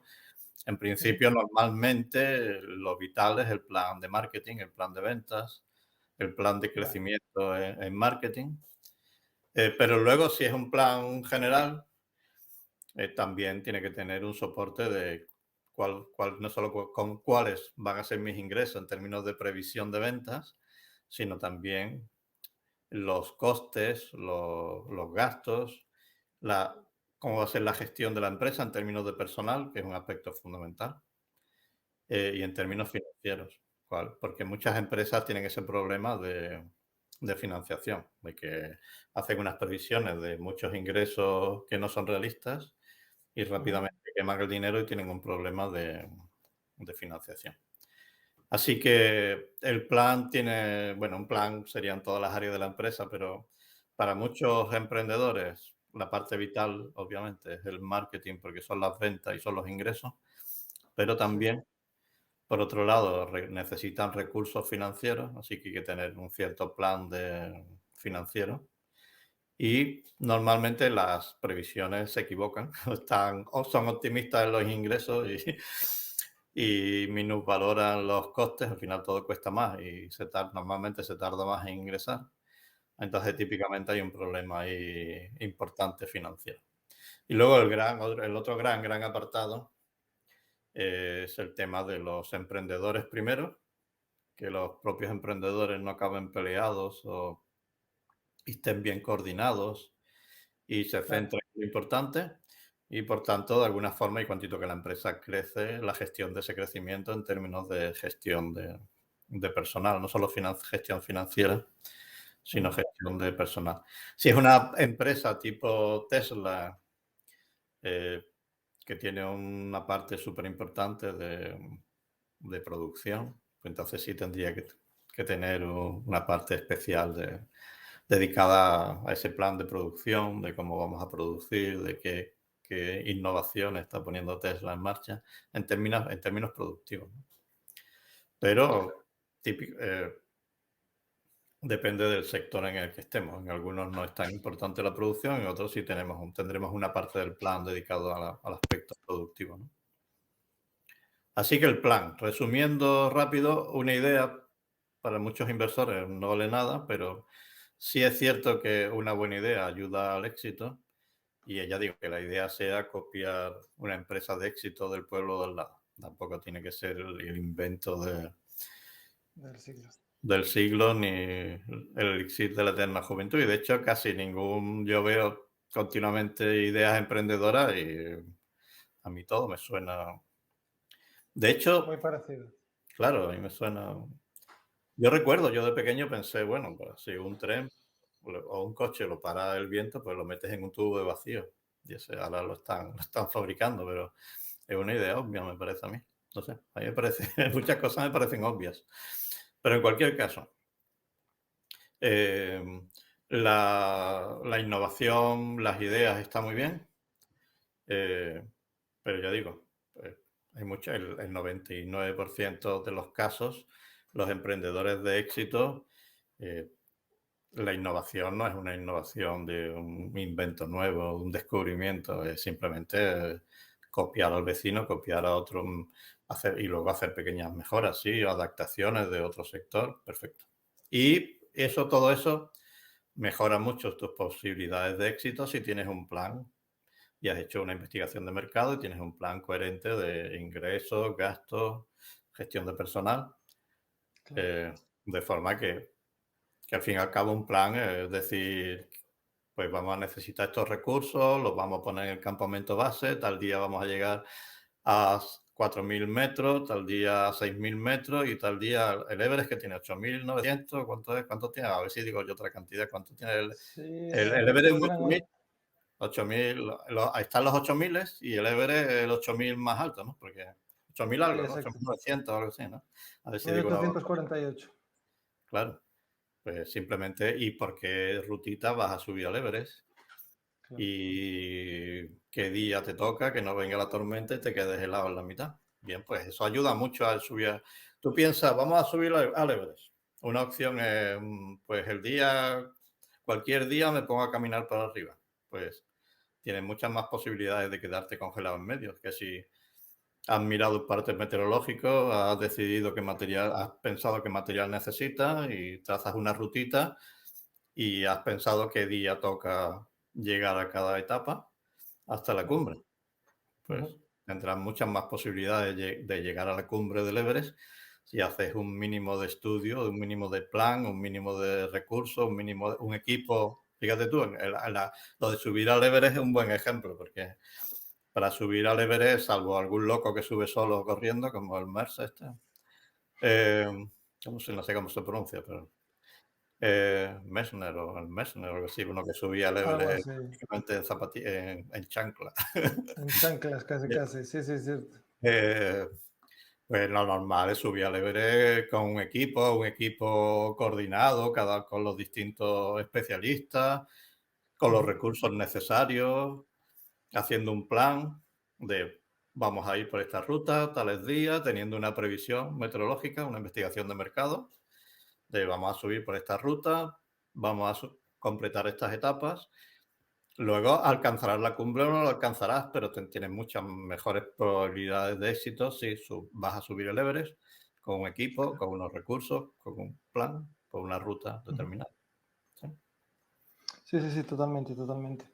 en Ujú. principio, normalmente lo vital es el plan de marketing, el plan de ventas, el plan de Vale, crecimiento en marketing. Pero luego, si es un plan general, también tiene que tener un soporte de no solo con cuáles van a ser mis ingresos en términos de previsión de ventas, sino también los costes, los gastos, la, cómo va a ser la gestión de la empresa en términos de personal, que es un aspecto fundamental, y en términos financieros. Porque muchas empresas tienen ese problema de financiación, de que hacen unas previsiones de muchos ingresos que no son realistas y ujú, rápidamente queman el dinero y tienen un problema de financiación. Así que el plan tiene, bueno, un plan sería en todas las áreas de la empresa, pero para muchos emprendedores la parte vital, obviamente, es el marketing, porque son las ventas y son los ingresos, pero Sí, también, por otro lado, necesitan recursos financieros, así que hay que tener un cierto plan financiero. Y normalmente las previsiones se equivocan, o son optimistas en los ingresos y minusvaloran los costes, al final todo cuesta más y normalmente se tarda más en ingresar. Entonces, típicamente hay un problema ahí importante financiero. Y luego el otro gran apartado es el tema de los emprendedores primero, que los propios emprendedores no acaben peleados o estén bien coordinados y se claro. centra en lo importante y, por tanto, de alguna forma, y cuantito que la empresa crece, la gestión de ese crecimiento en términos de gestión de personal, no solo gestión financiera, sino Ujú. gestión de personal. Si es una empresa tipo Tesla, eh, que tiene una parte súper importante de producción, pues entonces sí tendría que tener una parte especial dedicada a ese plan de producción, de cómo vamos a producir, de qué innovaciones está poniendo Tesla en marcha en términos productivos, ¿no? Pero depende del sector en el que estemos. En algunos no es tan importante la producción, en otros sí tendremos una parte del plan dedicado al aspecto productivo, ¿no? Así que el plan, resumiendo rápido, una idea para muchos inversores no vale nada, pero sí es cierto que una buena idea ayuda al éxito. Y ya digo, que la idea sea copiar una empresa de éxito del pueblo del lado. Tampoco tiene que ser el invento Del siglo. del siglo ni el elixir de la eterna juventud. Y de hecho, yo veo continuamente ideas emprendedoras y a mí todo me suena. De Muy hecho, parecido. claro, a mí me suena. Yo recuerdo, yo de pequeño pensé, bueno, pues si un tren o un coche lo para el viento, pues lo metes en un tubo de vacío. Y ese ahora lo están fabricando, pero es una idea obvia, me parece a mí. No sé, a mí me parece, muchas cosas me parecen obvias. Pero en cualquier caso, eh, la innovación, las ideas está muy bien, eh, pero ya digo, hay el 99% de los casos, los emprendedores de éxito, eh, la innovación no es una innovación de un invento nuevo, un descubrimiento, es simplemente copiar al vecino, copiar a otro, y luego hacer pequeñas mejoras, sí, adaptaciones de otro sector, perfecto. Y todo eso mejora mucho tus posibilidades de éxito si tienes un plan y has hecho una investigación de mercado y tienes un plan coherente de ingresos, gastos, gestión de personal, Claro. de forma que al fin y al cabo un plan es decir, pues vamos a necesitar estos recursos, los vamos a poner en el campamento base, tal día vamos a llegar a 4.000 metros, tal día a 6.000 metros y tal día el Everest que tiene 8.900, ¿cuánto es? ¿Cuánto tiene? A ver si digo yo otra cantidad, ¿cuánto tiene Sí, el Everest? creo que eran 8.000, ahí están los 8.000 y el Everest el 8.000 más alto, ¿no? Porque 8.000 sí, algo, ¿no? exacto. 8.900 o algo así, ¿no? A ver si Mil digo una ochocientos barbaridad. cuarenta y ocho. Claro, pues simplemente, ¿y por qué rutita vas a subir al Everest? Claro. Y qué día te toca, que no venga la tormenta y te quedes helado en la mitad. Bien, pues eso ayuda mucho al subir. Tú piensas, vamos a subir al Everest. Una opción es, pues cualquier día me pongo a caminar para arriba. Pues tienes muchas más posibilidades de quedarte congelado en medio, que si has mirado partes meteorológicos, has decidido qué material, has pensado qué material necesitas y trazas una rutita y has pensado qué día toca llegar a cada etapa hasta la Claro. cumbre. Pues Ujú. tendrás muchas más posibilidades de llegar a la cumbre del Everest si haces un mínimo de estudio, un mínimo de plan, un mínimo de recursos, un equipo. Fíjate tú, lo de subir al Everest es un buen ejemplo, porque para subir al Everest, salvo algún loco que sube solo corriendo, como el Merce este, eh, no sé cómo se pronuncia, pero Messner o el Messner o algo así, uno que subía al Algo Everest así. prácticamente en chancla. En chanclas, casi, Eh, casi. Sí, sí, es cierto. eh, Pues lo normal es subir al Everest con un equipo coordinado, cada con los distintos especialistas, con los Ujú, recursos necesarios, haciendo un plan de vamos a ir por esta ruta, tales días, teniendo una previsión meteorológica, una investigación de mercado, de vamos a subir por esta ruta, vamos a completar estas etapas. Luego alcanzarás la cumbre o no lo alcanzarás, pero tienes muchas mejores probabilidades de éxito si vas a subir el Everest con un equipo, con unos recursos, con un plan, con una ruta ujú. determinada. ¿Sí? Sí, sí, sí, totalmente, totalmente.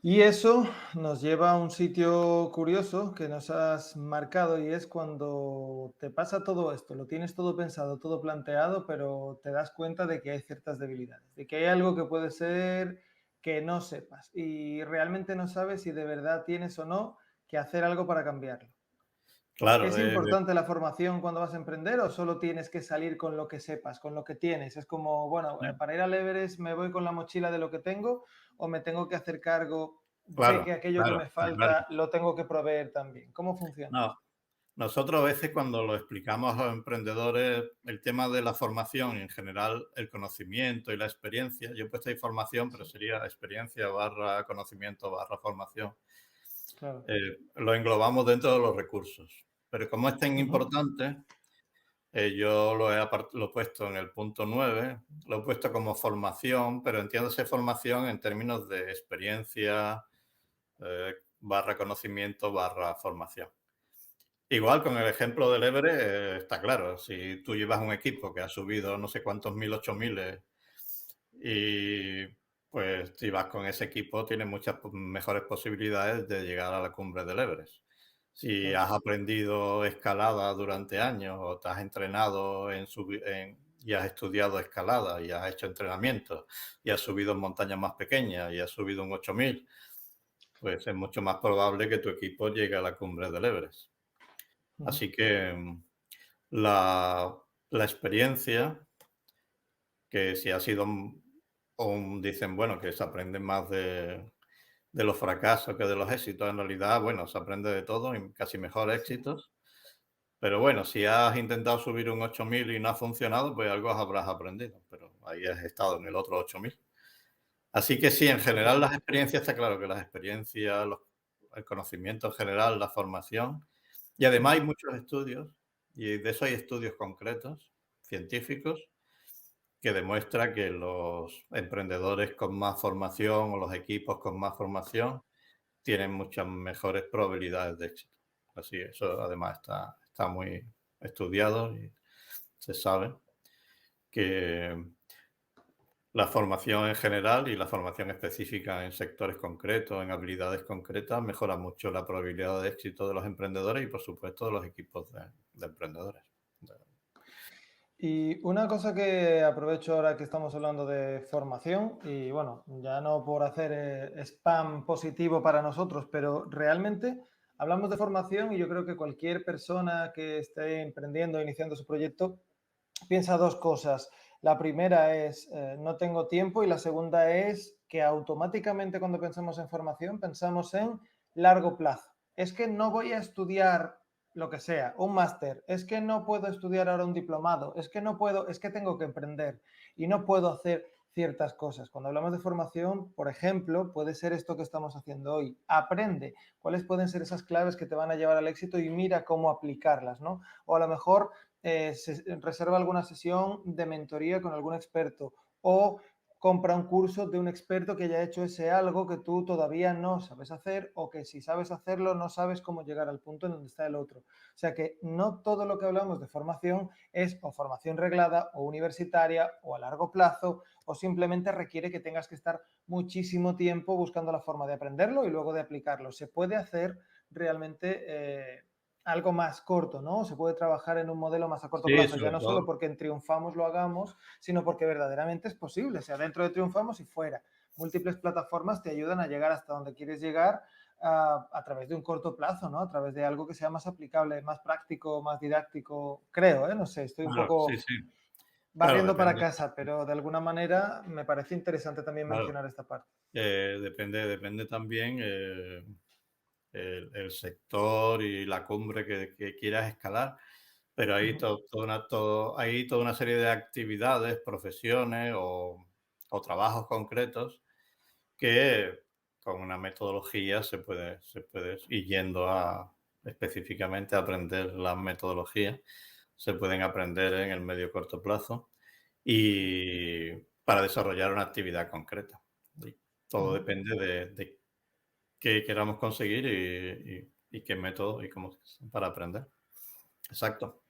Y eso nos lleva a un sitio curioso que nos has marcado y es cuando te pasa todo esto, lo tienes todo pensado, todo planteado, pero te das cuenta de que hay ciertas debilidades, de que hay algo que puede ser que no sepas y realmente no sabes si de verdad tienes o no que hacer algo para cambiarlo. Claro, ¿Es importante la formación cuando vas a emprender o solo tienes que salir con lo que sepas, con lo que tienes? Es como, bueno, para ir al Everest me voy con la mochila de lo que tengo o me tengo que hacer cargo de que claro, aquello que claro, me está claro. falta lo tengo que proveer también. ¿Cómo funciona No, esto? nosotros a veces cuando lo explicamos a los emprendedores, el tema de la formación y en general el conocimiento y la experiencia, yo he puesto ahí formación, pero Sí, sería experiencia barra conocimiento barra formación, claro. lo englobamos dentro de los recursos. Pero como es tan Ujú, importante, yo lo he puesto en el punto 9, lo he puesto como formación, pero entiéndase formación en términos de experiencia, barra conocimiento, barra formación. Igual con el ejemplo del Everest, está claro, si tú llevas un equipo que ha subido no sé cuántos mil, 8000 y pues si vas con ese equipo tienes muchas mejores posibilidades de llegar a la cumbre del Everest. Si claro. has aprendido escalada durante años o te has entrenado y has estudiado escalada y has hecho entrenamientos y has subido en montañas más pequeñas y has subido un 8000, pues es mucho más probable que tu equipo llegue a la cumbre del Everest. Ujú, Así que la, la experiencia, que si ha sido dicen, bueno, que se aprende más de los fracasos que de los éxitos, en realidad, bueno, se aprende de todo y casi mejor sí. éxitos. Pero bueno, si has intentado subir un 8000 y no ha funcionado, pues algo habrás aprendido, pero ahí has estado en el otro 8000. Así que sí, en general las Totalmente. experiencias, está claro que las experiencias, el conocimiento en general, la formación, y además hay Ujú, muchos estudios, y de eso hay estudios concretos, científicos, que demuestra que los emprendedores con más formación o los equipos con más formación tienen muchas mejores probabilidades de éxito. Así, eso además está muy estudiado y se sabe que la formación en general y la formación específica en sectores concretos, en habilidades concretas, mejora mucho la probabilidad de éxito de los emprendedores y, por supuesto, de los equipos de emprendedores. Y una cosa que aprovecho ahora que estamos hablando de formación, y bueno, ya no por hacer spam positivo para nosotros, pero realmente hablamos de formación y yo creo que cualquier persona que esté emprendiendo, iniciando su proyecto, piensa dos cosas. La primera es no tengo tiempo y la segunda es que automáticamente cuando pensamos en formación pensamos en largo plazo. Es que no voy a estudiar lo que sea, un máster, es que no puedo estudiar ahora un diplomado, es que no puedo, es que tengo que emprender y no puedo hacer ciertas cosas. Cuando hablamos de formación, por ejemplo, puede ser esto que estamos haciendo hoy. Aprende cuáles pueden ser esas claves que te van a llevar al éxito y mira cómo aplicarlas, ¿no? O a lo mejor se reserva alguna sesión de mentoría con algún experto o compra un curso de un experto que haya hecho ese algo que tú todavía no sabes hacer o que si sabes hacerlo no sabes cómo llegar al punto en donde está el otro. O sea que no todo lo que hablamos de formación es o formación reglada o universitaria o a largo plazo o simplemente requiere que tengas que estar muchísimo tiempo buscando la forma de aprenderlo y luego de aplicarlo. Se puede hacer realmente algo más corto, ¿no? Se puede trabajar en un modelo más a corto Sí, plazo, ya sobre no solo todo, porque en Triunfamos lo hagamos, sino porque verdaderamente es posible, o sea, dentro de Triunfamos y fuera. Múltiples plataformas te ayudan a llegar hasta donde quieres llegar a través de un corto plazo, ¿no? A través de algo que sea más aplicable, más práctico, más didáctico, creo, ¿eh? No sé, estoy un claro, sí, poco sí. Claro, barriendo para casa, pero de alguna manera me parece interesante también claro, mencionar esta parte. depende también. el sector y la cumbre que quieras escalar, pero hay, Ujú. hay toda una serie de actividades, profesiones o trabajos concretos que con una metodología se puede ir yendo a específicamente a aprender las metodologías, se pueden aprender en el medio corto plazo y para desarrollar una actividad concreta. Y todo Ujú. depende de qué queramos conseguir y qué método y cómo para aprender. Exacto.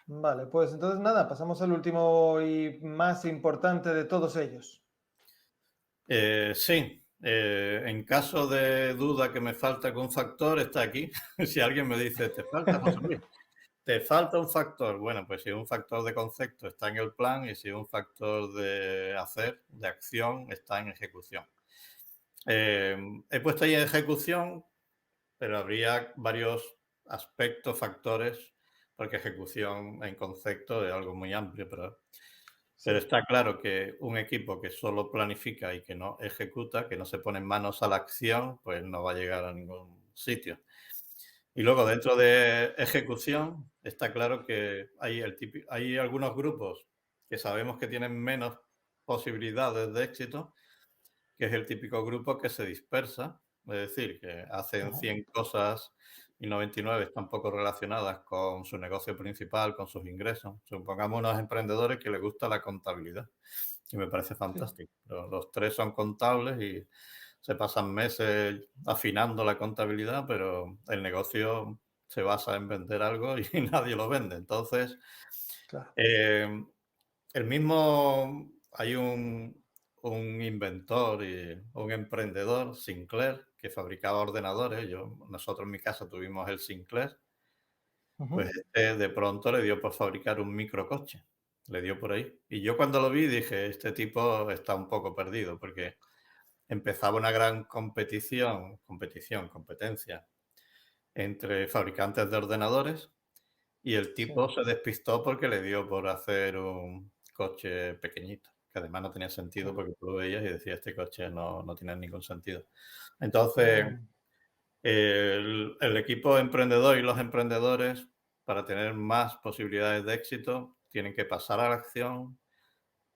Vale, pues entonces nada, pasamos al último y más importante de todos ellos. Sí, en caso de duda que me falta algún factor, está aquí. Si alguien me dice, te falta, José Luis, te falta un factor. Bueno, pues si un factor de concepto está en el plan y si un factor de hacer, de acción, está en ejecución. He puesto ahí ejecución, pero habría varios aspectos, factores, porque ejecución en concepto es algo muy amplio, pero Sí, está claro que un equipo que solo planifica y que no ejecuta, que no se pone manos a la acción, pues no va a llegar a ningún sitio. Y luego dentro de ejecución está claro que hay algunos grupos que sabemos que tienen menos posibilidades de éxito, que es el típico grupo que se dispersa, es decir, que hacen ajá, 100 cosas y 99 están poco relacionadas con su negocio principal, con sus ingresos. Supongamos unos emprendedores que les gusta la contabilidad, y me parece sí, fantástico. Los tres son contables y se pasan meses afinando la contabilidad, pero el negocio se basa en vender algo y nadie lo vende. Entonces, claro. eh, hay un inventor y un emprendedor, Sinclair, que fabricaba ordenadores. Nosotros en mi casa tuvimos el Sinclair. Pues Ujú. de pronto le dio por fabricar un microcoche. Le dio por ahí. Y yo cuando lo vi dije, este tipo está un poco perdido, porque empezaba una gran competencia entre fabricantes de ordenadores y el Sí, tipo se despistó porque le dio por hacer un coche pequeñito, que además no tenía sentido claro. porque tú lo veías y decías, este coche no tiene ningún sentido. Entonces, Mm, el equipo emprendedor y los emprendedores, para tener más posibilidades de éxito, tienen que pasar a la acción,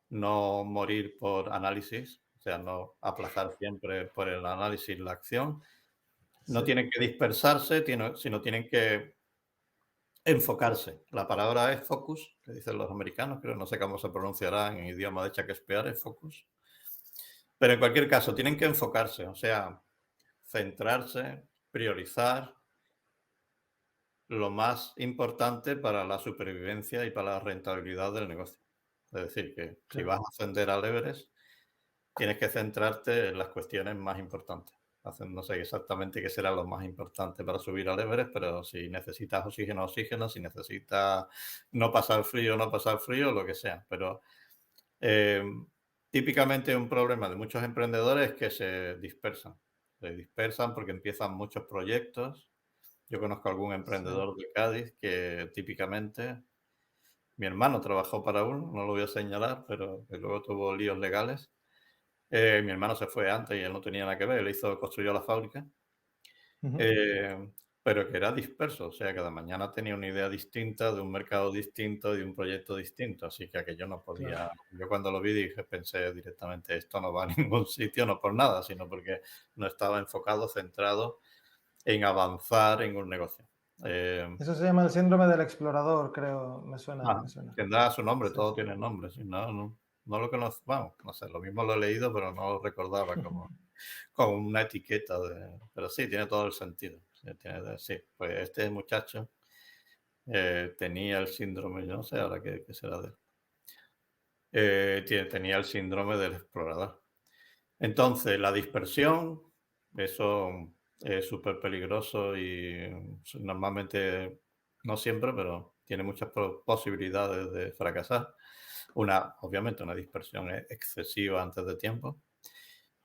no morir por análisis, o sea, no aplazar siempre por el análisis la acción. No sí, tienen que dispersarse, sino tienen que enfocarse. La palabra es focus, que dicen los americanos, creo, no sé cómo se pronunciará en idioma de Shakespeare, es focus. Pero en cualquier caso, tienen que enfocarse, o sea, centrarse, priorizar lo más importante para la supervivencia y para la rentabilidad del negocio. Es decir, que si vas claro. a ascender al Everest, tienes que centrarte en las cuestiones más importantes. No sé exactamente qué será lo más importante para subir al Everest, pero si necesitas oxígeno, oxígeno, si necesitas no pasar frío, lo que sea. Pero eh, típicamente un problema de muchos emprendedores es que se dispersan. Se dispersan porque empiezan muchos proyectos. Yo conozco algún Sí. emprendedor de Cádiz que típicamente, mi hermano trabajó para uno, no lo voy a señalar, pero que luego tuvo líos legales. Mi hermano se fue antes y él no tenía nada que ver, él construyó la fábrica, Ujú. eh, pero que era disperso, o sea, cada mañana tenía una idea distinta, de un mercado distinto, de un proyecto distinto, así que aquello no Claro. podía. Yo cuando lo vi dije, pensé directamente, esto no va a ningún sitio, no por nada, sino porque no estaba enfocado, centrado en avanzar en un negocio. Eh, Eso se llama el síndrome del explorador, creo. Me suena, Ajá, me suena. tendrá su nombre, Sí, todo sí. tiene nombre, si no lo conozco, vamos, no sé, lo mismo lo he leído, pero no lo recordaba como una etiqueta pero sí, tiene todo el sentido. Sí, sí, pues este muchacho tenía el síndrome, yo no sé ahora qué será de él. Tenía el síndrome del explorador. Entonces, la dispersión, eso es súper peligroso y normalmente, no siempre, pero tiene muchas posibilidades de fracasar. Obviamente, una dispersión excesiva antes de tiempo.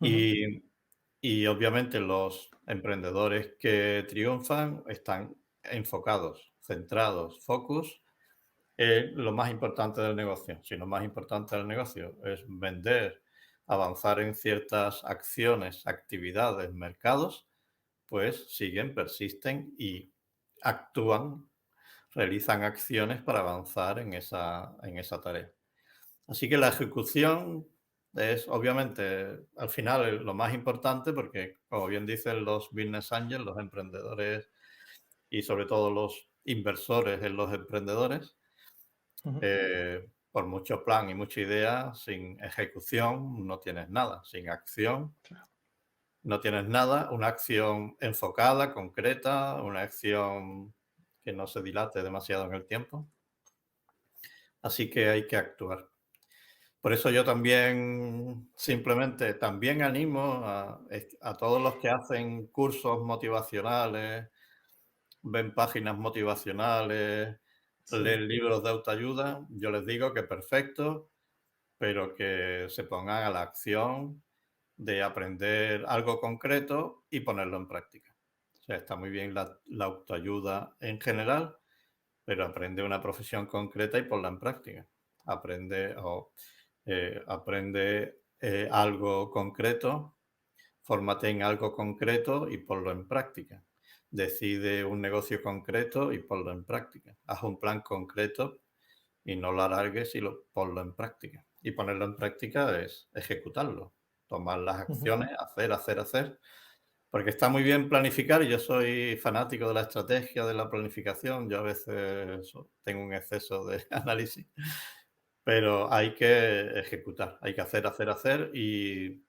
Ujú. Y, y obviamente los emprendedores que triunfan están enfocados, centrados, focus lo más importante del negocio. Si lo más importante del negocio es vender, avanzar en ciertas acciones, actividades, mercados, pues siguen, persisten y actúan, realizan acciones para avanzar en esa tarea. Así que la ejecución es obviamente al final lo más importante porque, como bien dicen los business angels, los emprendedores y sobre todo los inversores en los emprendedores, Ujú. por mucho plan y mucha idea, sin ejecución no tienes nada, sin acción no tienes nada, una acción enfocada, concreta, una acción que no se dilate demasiado en el tiempo. Así que hay que actuar. Por eso yo también simplemente también animo a todos los que hacen cursos motivacionales, ven páginas motivacionales, Sí, leen libros de autoayuda. Yo les digo que perfecto, pero que se pongan a la acción de aprender algo concreto y ponerlo en práctica. O sea, está muy bien la autoayuda en general, pero aprende una profesión concreta y ponla en práctica. Aprende algo concreto, fórmate en algo concreto y ponlo en práctica. Decide un negocio concreto y ponlo en práctica. Haz un plan concreto y no lo alargues y ponlo en práctica. Y ponerlo en práctica es ejecutarlo, tomar las ujú. acciones, hacer. Porque está muy bien planificar y yo soy fanático de la estrategia, de la planificación. Yo a veces tengo un exceso de análisis, pero hay que ejecutar, hay que hacer. Y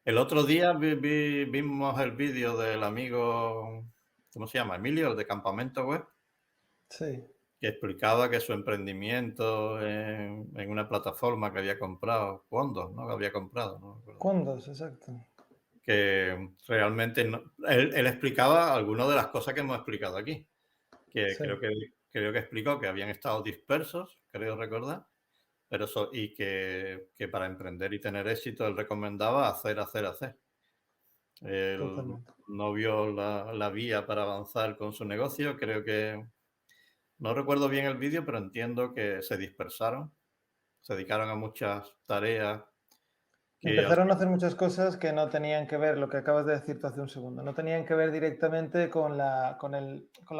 el otro día vimos el vídeo del amigo, ¿cómo se llama? Emilio, el de Campamento Web, Sí, que explicaba que su emprendimiento en una plataforma que había comprado, fondos, ¿no? Que había comprado, no me acuerdo. ¿cuándo? Exacto. Que realmente él explicaba algunas de las cosas que hemos explicado aquí, que Sí, creo que explicó que habían estado dispersos, creo recordar, pero y que para emprender y tener éxito él recomendaba hacer. Él totalmente. no vio la vía para avanzar con su negocio, creo que no recuerdo bien el vídeo, pero entiendo que se dispersaron, se dedicaron a muchas tareas que al Empezaron a hacer muchas cosas que no tenían que ver, lo que acabas de decir tú hace un segundo, no tenían que ver directamente con la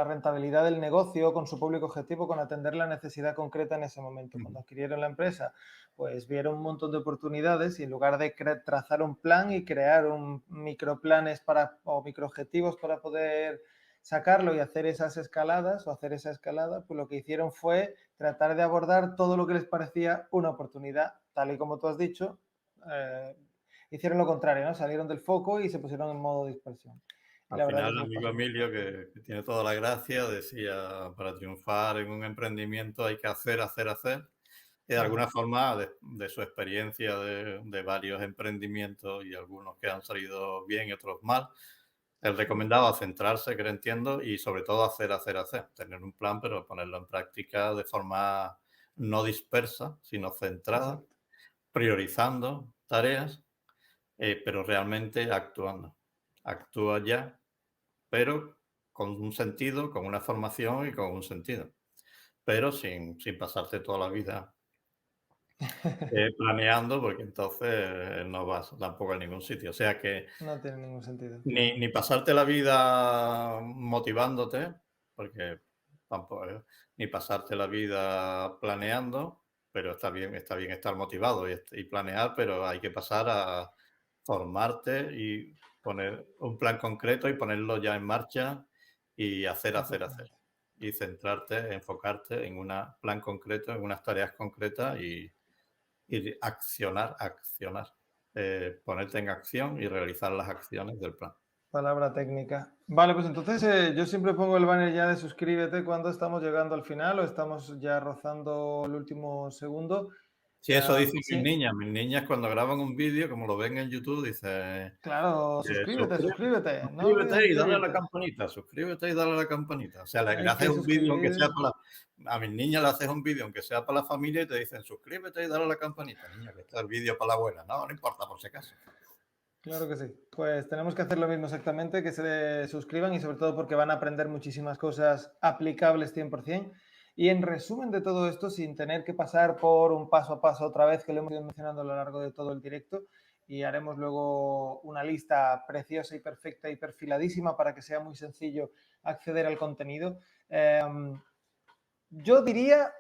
rentabilidad del negocio, con su público objetivo, con atender la necesidad concreta en ese momento. final. Cuando adquirieron la empresa, pues vieron un montón de oportunidades y en lugar de trazar un plan y crear un microplanes o microobjetivos para poder sacarlo y hacer esas escaladas o hacer esa escalada, pues lo que hicieron fue tratar de abordar todo lo que les parecía una oportunidad, tal y como tú has dicho, eh, hicieron lo contrario, ¿no? Salieron del foco y se pusieron en modo dispersión. Y Al la verdad final, que el eso les amigo pasó Emilio, mucho. que tiene toda la gracia, decía, para triunfar en un emprendimiento hay que hacer. Y de Ajá, alguna forma, de su experiencia de varios emprendimientos y algunos que han salido bien y otros mal, él sí, recomendaba centrarse, que entiendo, y sobre todo hacer. Tener un plan, pero ponerlo en práctica de forma no dispersa, sino centrada, exacto. priorizando tareas, pero realmente actuando. Actúa ya, pero con un sentido, con una formación y con un sentido, pero sin pasarte toda la vida planeando, porque entonces no vas tampoco a ningún sitio. O sea que No tiene ningún sentido. ni pasarte la vida motivándote, porque tampoco, ni pasarte la vida planeando, pero está bien estar motivado y planear, pero hay que pasar a formarte y poner un plan concreto y ponerlo ya en marcha y hacer. Exactamente. Y centrarte, enfocarte en un plan concreto, en unas tareas concretas y accionar. Ponerte en acción y realizar las acciones del plan. Palabra técnica. Vale, pues entonces yo siempre pongo el banner ya de suscríbete cuando estamos llegando al final o estamos ya rozando el último segundo. Sí, eso dicen mis Sí, niñas. Mis niñas cuando graban un vídeo, como lo ven en YouTube, dicen, claro, suscríbete, suscríbete, suscríbete, no olvides suscríbete y dale a la suscribirte. campanita, suscríbete y dale a la campanita. O sea, le Hay haces que un vídeo, aunque sea suscribir. a mis niñas le haces un vídeo, aunque sea para la familia, y te dicen, suscríbete y dale a la campanita. Niña, que está el vídeo para la abuela. No, no importa, por si acaso. Claro que sí. Pues tenemos que hacer lo mismo exactamente, que se suscriban y sobre todo porque van a aprender muchísimas cosas aplicables 100%. Y en resumen de todo esto, sin tener que pasar por un paso a paso otra vez, que lo hemos ido mencionando a lo largo de todo el directo, y haremos luego una lista preciosa y perfecta y perfiladísima para que sea muy sencillo acceder al contenido. Yo diría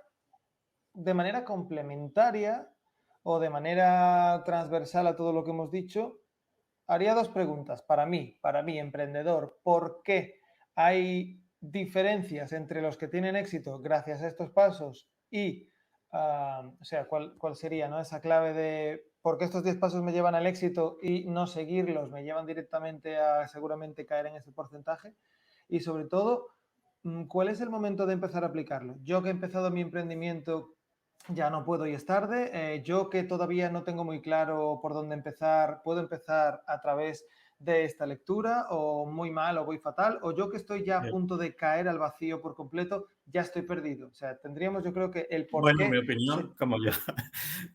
de manera complementaria o de manera transversal a todo lo que hemos dicho, haría dos preguntas. Para mí, emprendedor, ¿por qué hay diferencias entre los que tienen éxito gracias a estos pasos y, o sea, cuál sería, ¿no? Esa clave de por qué estos 10 pasos me llevan al éxito y no seguirlos me llevan directamente a seguramente caer en ese porcentaje? Y sobre todo, ¿cuál es el momento de empezar a aplicarlo? Yo que he empezado mi emprendimiento ya no puedo y es tarde. Yo que todavía no tengo muy claro por dónde empezar, ¿puedo empezar a través de esta lectura o muy mal o voy fatal? O yo que estoy ya a Bien. punto de caer al vacío por completo, ya estoy perdido. O sea, tendríamos yo creo que el por Bueno, mi qué... opinión,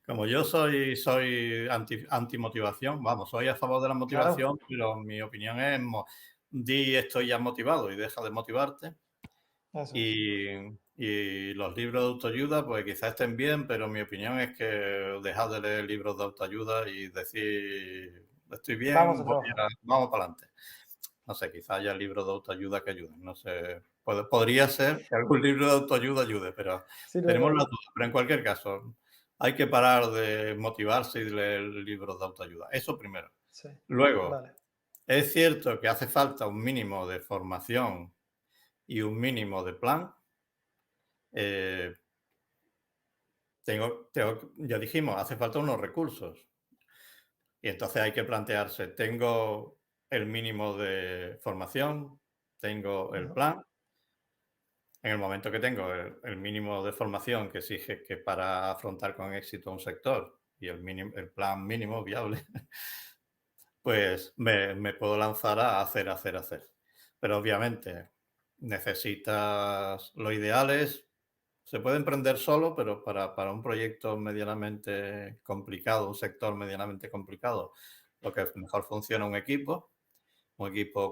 como yo soy anti-motivación, vamos, soy a favor de la Claro, motivación, pero mi opinión es, di estoy ya motivado y deja de motivarte. eso es. Y los libros de autoayuda, pues quizás estén bien, pero mi opinión es que dejad de leer libros de autoayuda y decir, estoy Vamos bien, a trabajar. vamos para adelante. No sé, quizás haya libros de autoayuda que ayuden, no sé. Podría ser que algún libro de autoayuda ayude, pero Sirve de tenemos la algo. duda. Pero en cualquier caso, hay que parar de motivarse y de leer libros de autoayuda. Eso primero. Sí, Luego, vale. es cierto que hace falta un mínimo de formación y un mínimo de plan. Eh, ya dijimos, hace falta unos recursos. Y entonces hay que plantearse, tengo el mínimo de formación, tengo el Ajá. plan. En el momento que tengo el mínimo de formación que exige que para afrontar con éxito un sector y el plan mínimo viable, pues me puedo lanzar a hacer. Pero obviamente necesitas, lo ideal es, se puede emprender solo, pero para un proyecto medianamente complicado, un sector medianamente complicado, lo que mejor funciona un equipo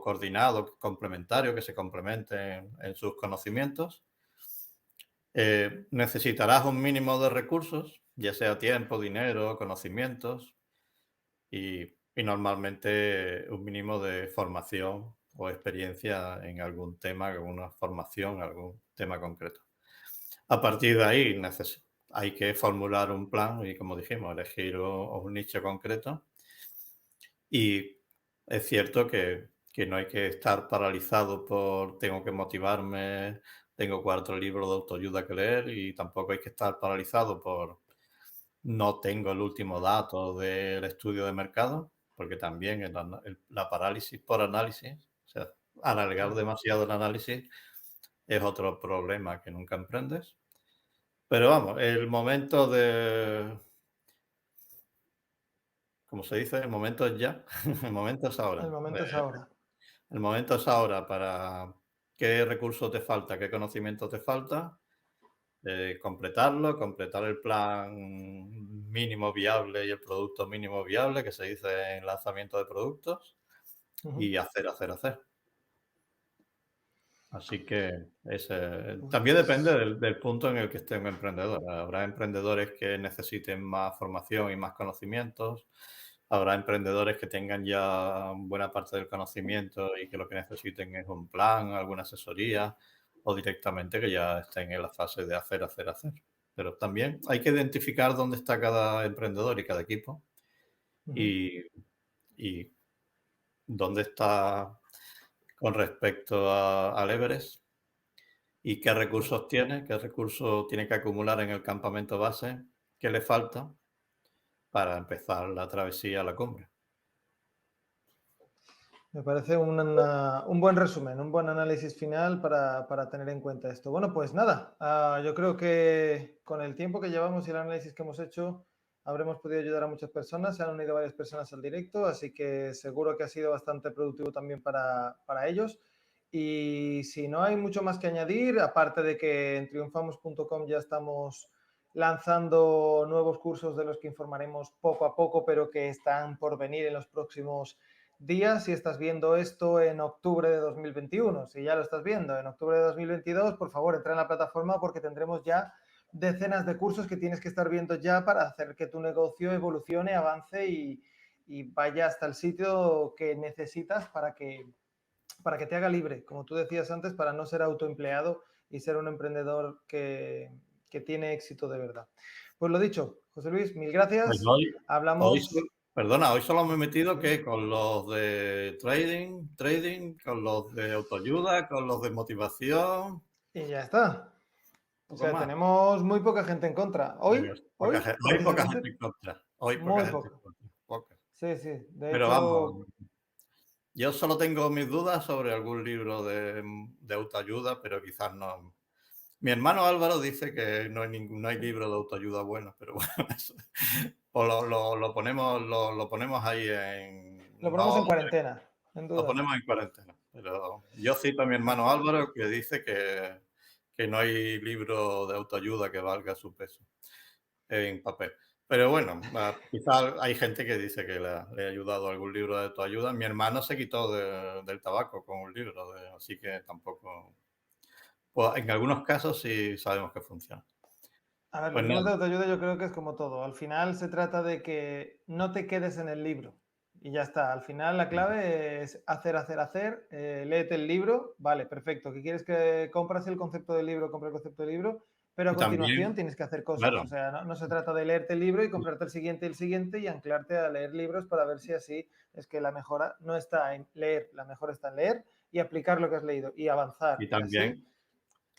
coordinado, complementario, que se complemente en sus conocimientos. Necesitarás un mínimo de recursos, ya sea tiempo, dinero, conocimientos y normalmente un mínimo de formación o experiencia en algún tema, alguna formación, algún tema concreto. A partir de ahí hay que formular un plan y, como dijimos, elegir un nicho concreto. Y es cierto que no hay que estar paralizado por tengo que motivarme, tengo 4 libros de autoayuda que leer y tampoco hay que estar paralizado por no tengo el último dato del estudio de mercado, porque también la parálisis por análisis, o sea, alargar Claro. demasiado el análisis es otro problema que nunca emprendes. Pero vamos, el momento de, como se dice, el momento es ya, el momento es El ahora. momento es ahora. El momento es ahora para qué recurso te falta, qué conocimiento te falta, completar el plan mínimo viable y el producto mínimo viable, que se dice en lanzamiento de productos, Ujú. y hacer. Así que también depende Pues del punto en el que esté un emprendedor. Habrá emprendedores que necesiten más formación y más conocimientos. Habrá emprendedores que tengan ya buena parte del conocimiento y que lo que necesiten es un plan, alguna asesoría o directamente que ya estén en la fase de hacer. Pero también hay que identificar dónde está cada emprendedor y cada equipo ujú. y, y dónde está con respecto al Everest y Claro. qué recursos tiene que acumular en el campamento base, qué le falta para empezar la travesía a la cumbre. Me parece un buen resumen, un buen análisis final para tener en cuenta esto. Bueno, pues nada, yo creo que con el tiempo que llevamos y el análisis que hemos hecho, habremos podido ayudar a muchas personas. Se han unido varias personas al directo, así que seguro que ha sido bastante productivo también para ellos. Y si no hay mucho más que añadir, aparte de que en triunfamos.com ya estamos lanzando nuevos cursos de los que informaremos poco a poco, pero que están por venir en los próximos días si estás viendo esto en octubre de 2021. Si ya lo estás viendo en octubre de 2022, por favor, entra en la plataforma porque tendremos ya decenas de cursos que tienes que estar viendo ya para hacer que tu negocio evolucione, avance y vaya hasta el sitio que necesitas para que te haga libre, como tú decías antes, para no ser autoempleado y ser un emprendedor que tiene éxito de verdad. Pues lo dicho, José Luis, mil Pues gracias. hoy Hablamos perdona, hoy solo me he metido sí, que con los de trading, con los de autoayuda, con los de motivación, y ya está. O poco sea, más. tenemos muy poca gente en contra. Hoy, Hay poca precisamente, gente en contra. Hoy poca muy gente en poco. contra. Poca. Sí, sí. De Pero vamos, hecho, yo solo tengo mis dudas sobre algún libro de autoayuda, pero quizás no. Mi hermano Álvaro dice que no hay libro de autoayuda bueno, pero bueno, eso, o lo ponemos ahí lo en ponemos no, en cuarentena, en lo duda. ponemos en cuarentena. Pero yo cito a mi hermano Álvaro que dice que no hay libro de autoayuda que valga su peso en papel. Pero bueno, quizás hay gente que dice que le ha ayudado algún libro de autoayuda. Mi hermano se quitó del tabaco con un libro, así que tampoco. Pues en algunos casos sí sabemos que funciona. A ver, los Pues libros de nada, autoayuda yo creo que es como todo. Al final se trata de que no te quedes en el libro y ya está. Al final la clave es hacer, hacer, hacer. Léete el libro, vale, perfecto. ¿Qué quieres que compras el concepto del libro? Compra el concepto del libro, pero a y continuación también, tienes que hacer cosas. claro, O sea, no se trata de leerte el libro y comprarte el siguiente y anclarte a leer libros para ver si así es que la mejora no está en leer, la mejora está en leer y aplicar lo que has leído y avanzar. y Y también, así,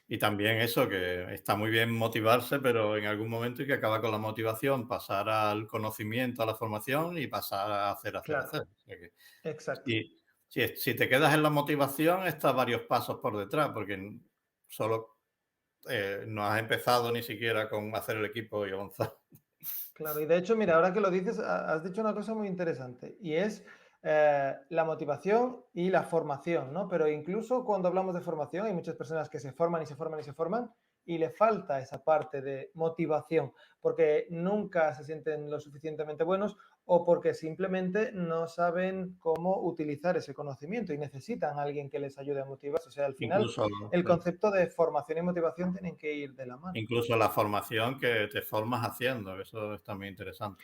y también eso, que está muy bien motivarse, pero en algún momento hay que acabar con la motivación, pasar al conocimiento, a la formación y pasar a hacer, hacer, claro, hacer. O sea que exacto. si te quedas en la motivación, estás varios pasos por detrás, porque solo no has empezado ni siquiera con hacer el equipo y avanzar. Claro, y de hecho, mira, ahora que lo dices, has dicho una cosa muy interesante y es la motivación y la formación, ¿no? Pero incluso cuando hablamos de formación, hay muchas personas que se forman y se forman y se forman y le falta esa parte de motivación porque nunca se sienten lo suficientemente buenos o porque simplemente no saben cómo utilizar ese conocimiento y necesitan a alguien que les ayude a motivarse. O sea, al final, Incluso, el concepto de formación y motivación tienen que ir de la mano. incluso la formación que te formas haciendo, eso es también interesante.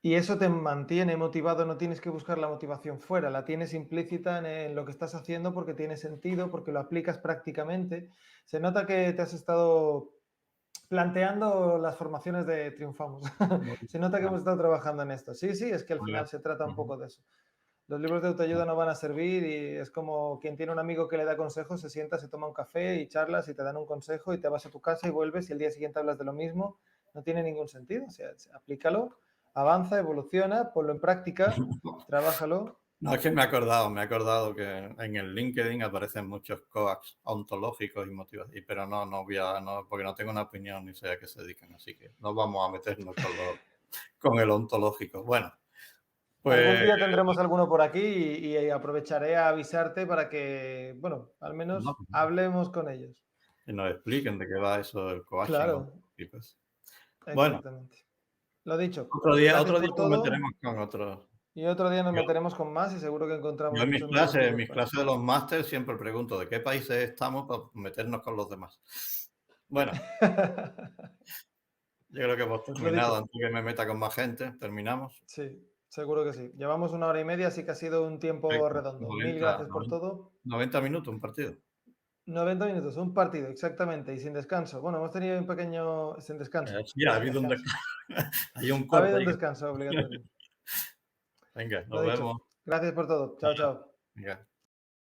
Y eso te mantiene motivado, no tienes que buscar la motivación fuera, la tienes implícita en lo que estás haciendo porque tiene sentido, porque lo aplicas prácticamente. Se nota que te has estado planteando las formaciones de Triunfamos. Muy Se nota que bien. hemos estado trabajando en esto. Sí, sí, es que al Muy bien. final se trata un Ujú. poco de eso. Los libros de autoayuda no van a servir y es como quien tiene un amigo que le da consejos, se sienta, se toma un café y charlas y te dan un consejo y te vas a tu casa y vuelves y el día siguiente hablas de lo mismo. No tiene ningún sentido. O sea, aplícalo, avanza, evoluciona, ponlo en práctica, trabájalo. No, es que me he acordado que en el LinkedIn aparecen muchos coaches ontológicos y motivación, pero no, porque no tengo una opinión ni sé a qué se dedican, así que no vamos a meternos con el ontológico. Bueno, Algún pues día tendremos alguno por aquí y aprovecharé a avisarte para que, bueno, al no, menos hablemos con ellos. que nos expliquen de qué va eso del coaching Claro, ontológico. Bueno, exactamente. Lo dicho, gracias otro día por nos todo meteremos con otros. y otro día nos Yo, meteremos con más y seguro que encontramos yo muchos nuevos en temas mis para clases de los másteres siempre pregunto de qué países estamos para meternos con los demás. Bueno, yo creo que hemos Lo terminado dicho, antes que me meta con más gente. Terminamos. sí, seguro que sí. Llevamos una hora y media, así que ha sido un tiempo Perfecto. redondo. Mil 90, gracias por todo. 90 minutos un partido. 90 minutos, un partido, exactamente, y sin descanso. Bueno, hemos tenido un pequeño, sin descanso, Sí, por ha si habido un acaso. hay un Ha corte habido un ahí. descanso obligatorio. Venga, Lo nos dicho, vemos. gracias por todo. Chao, chao. Venga.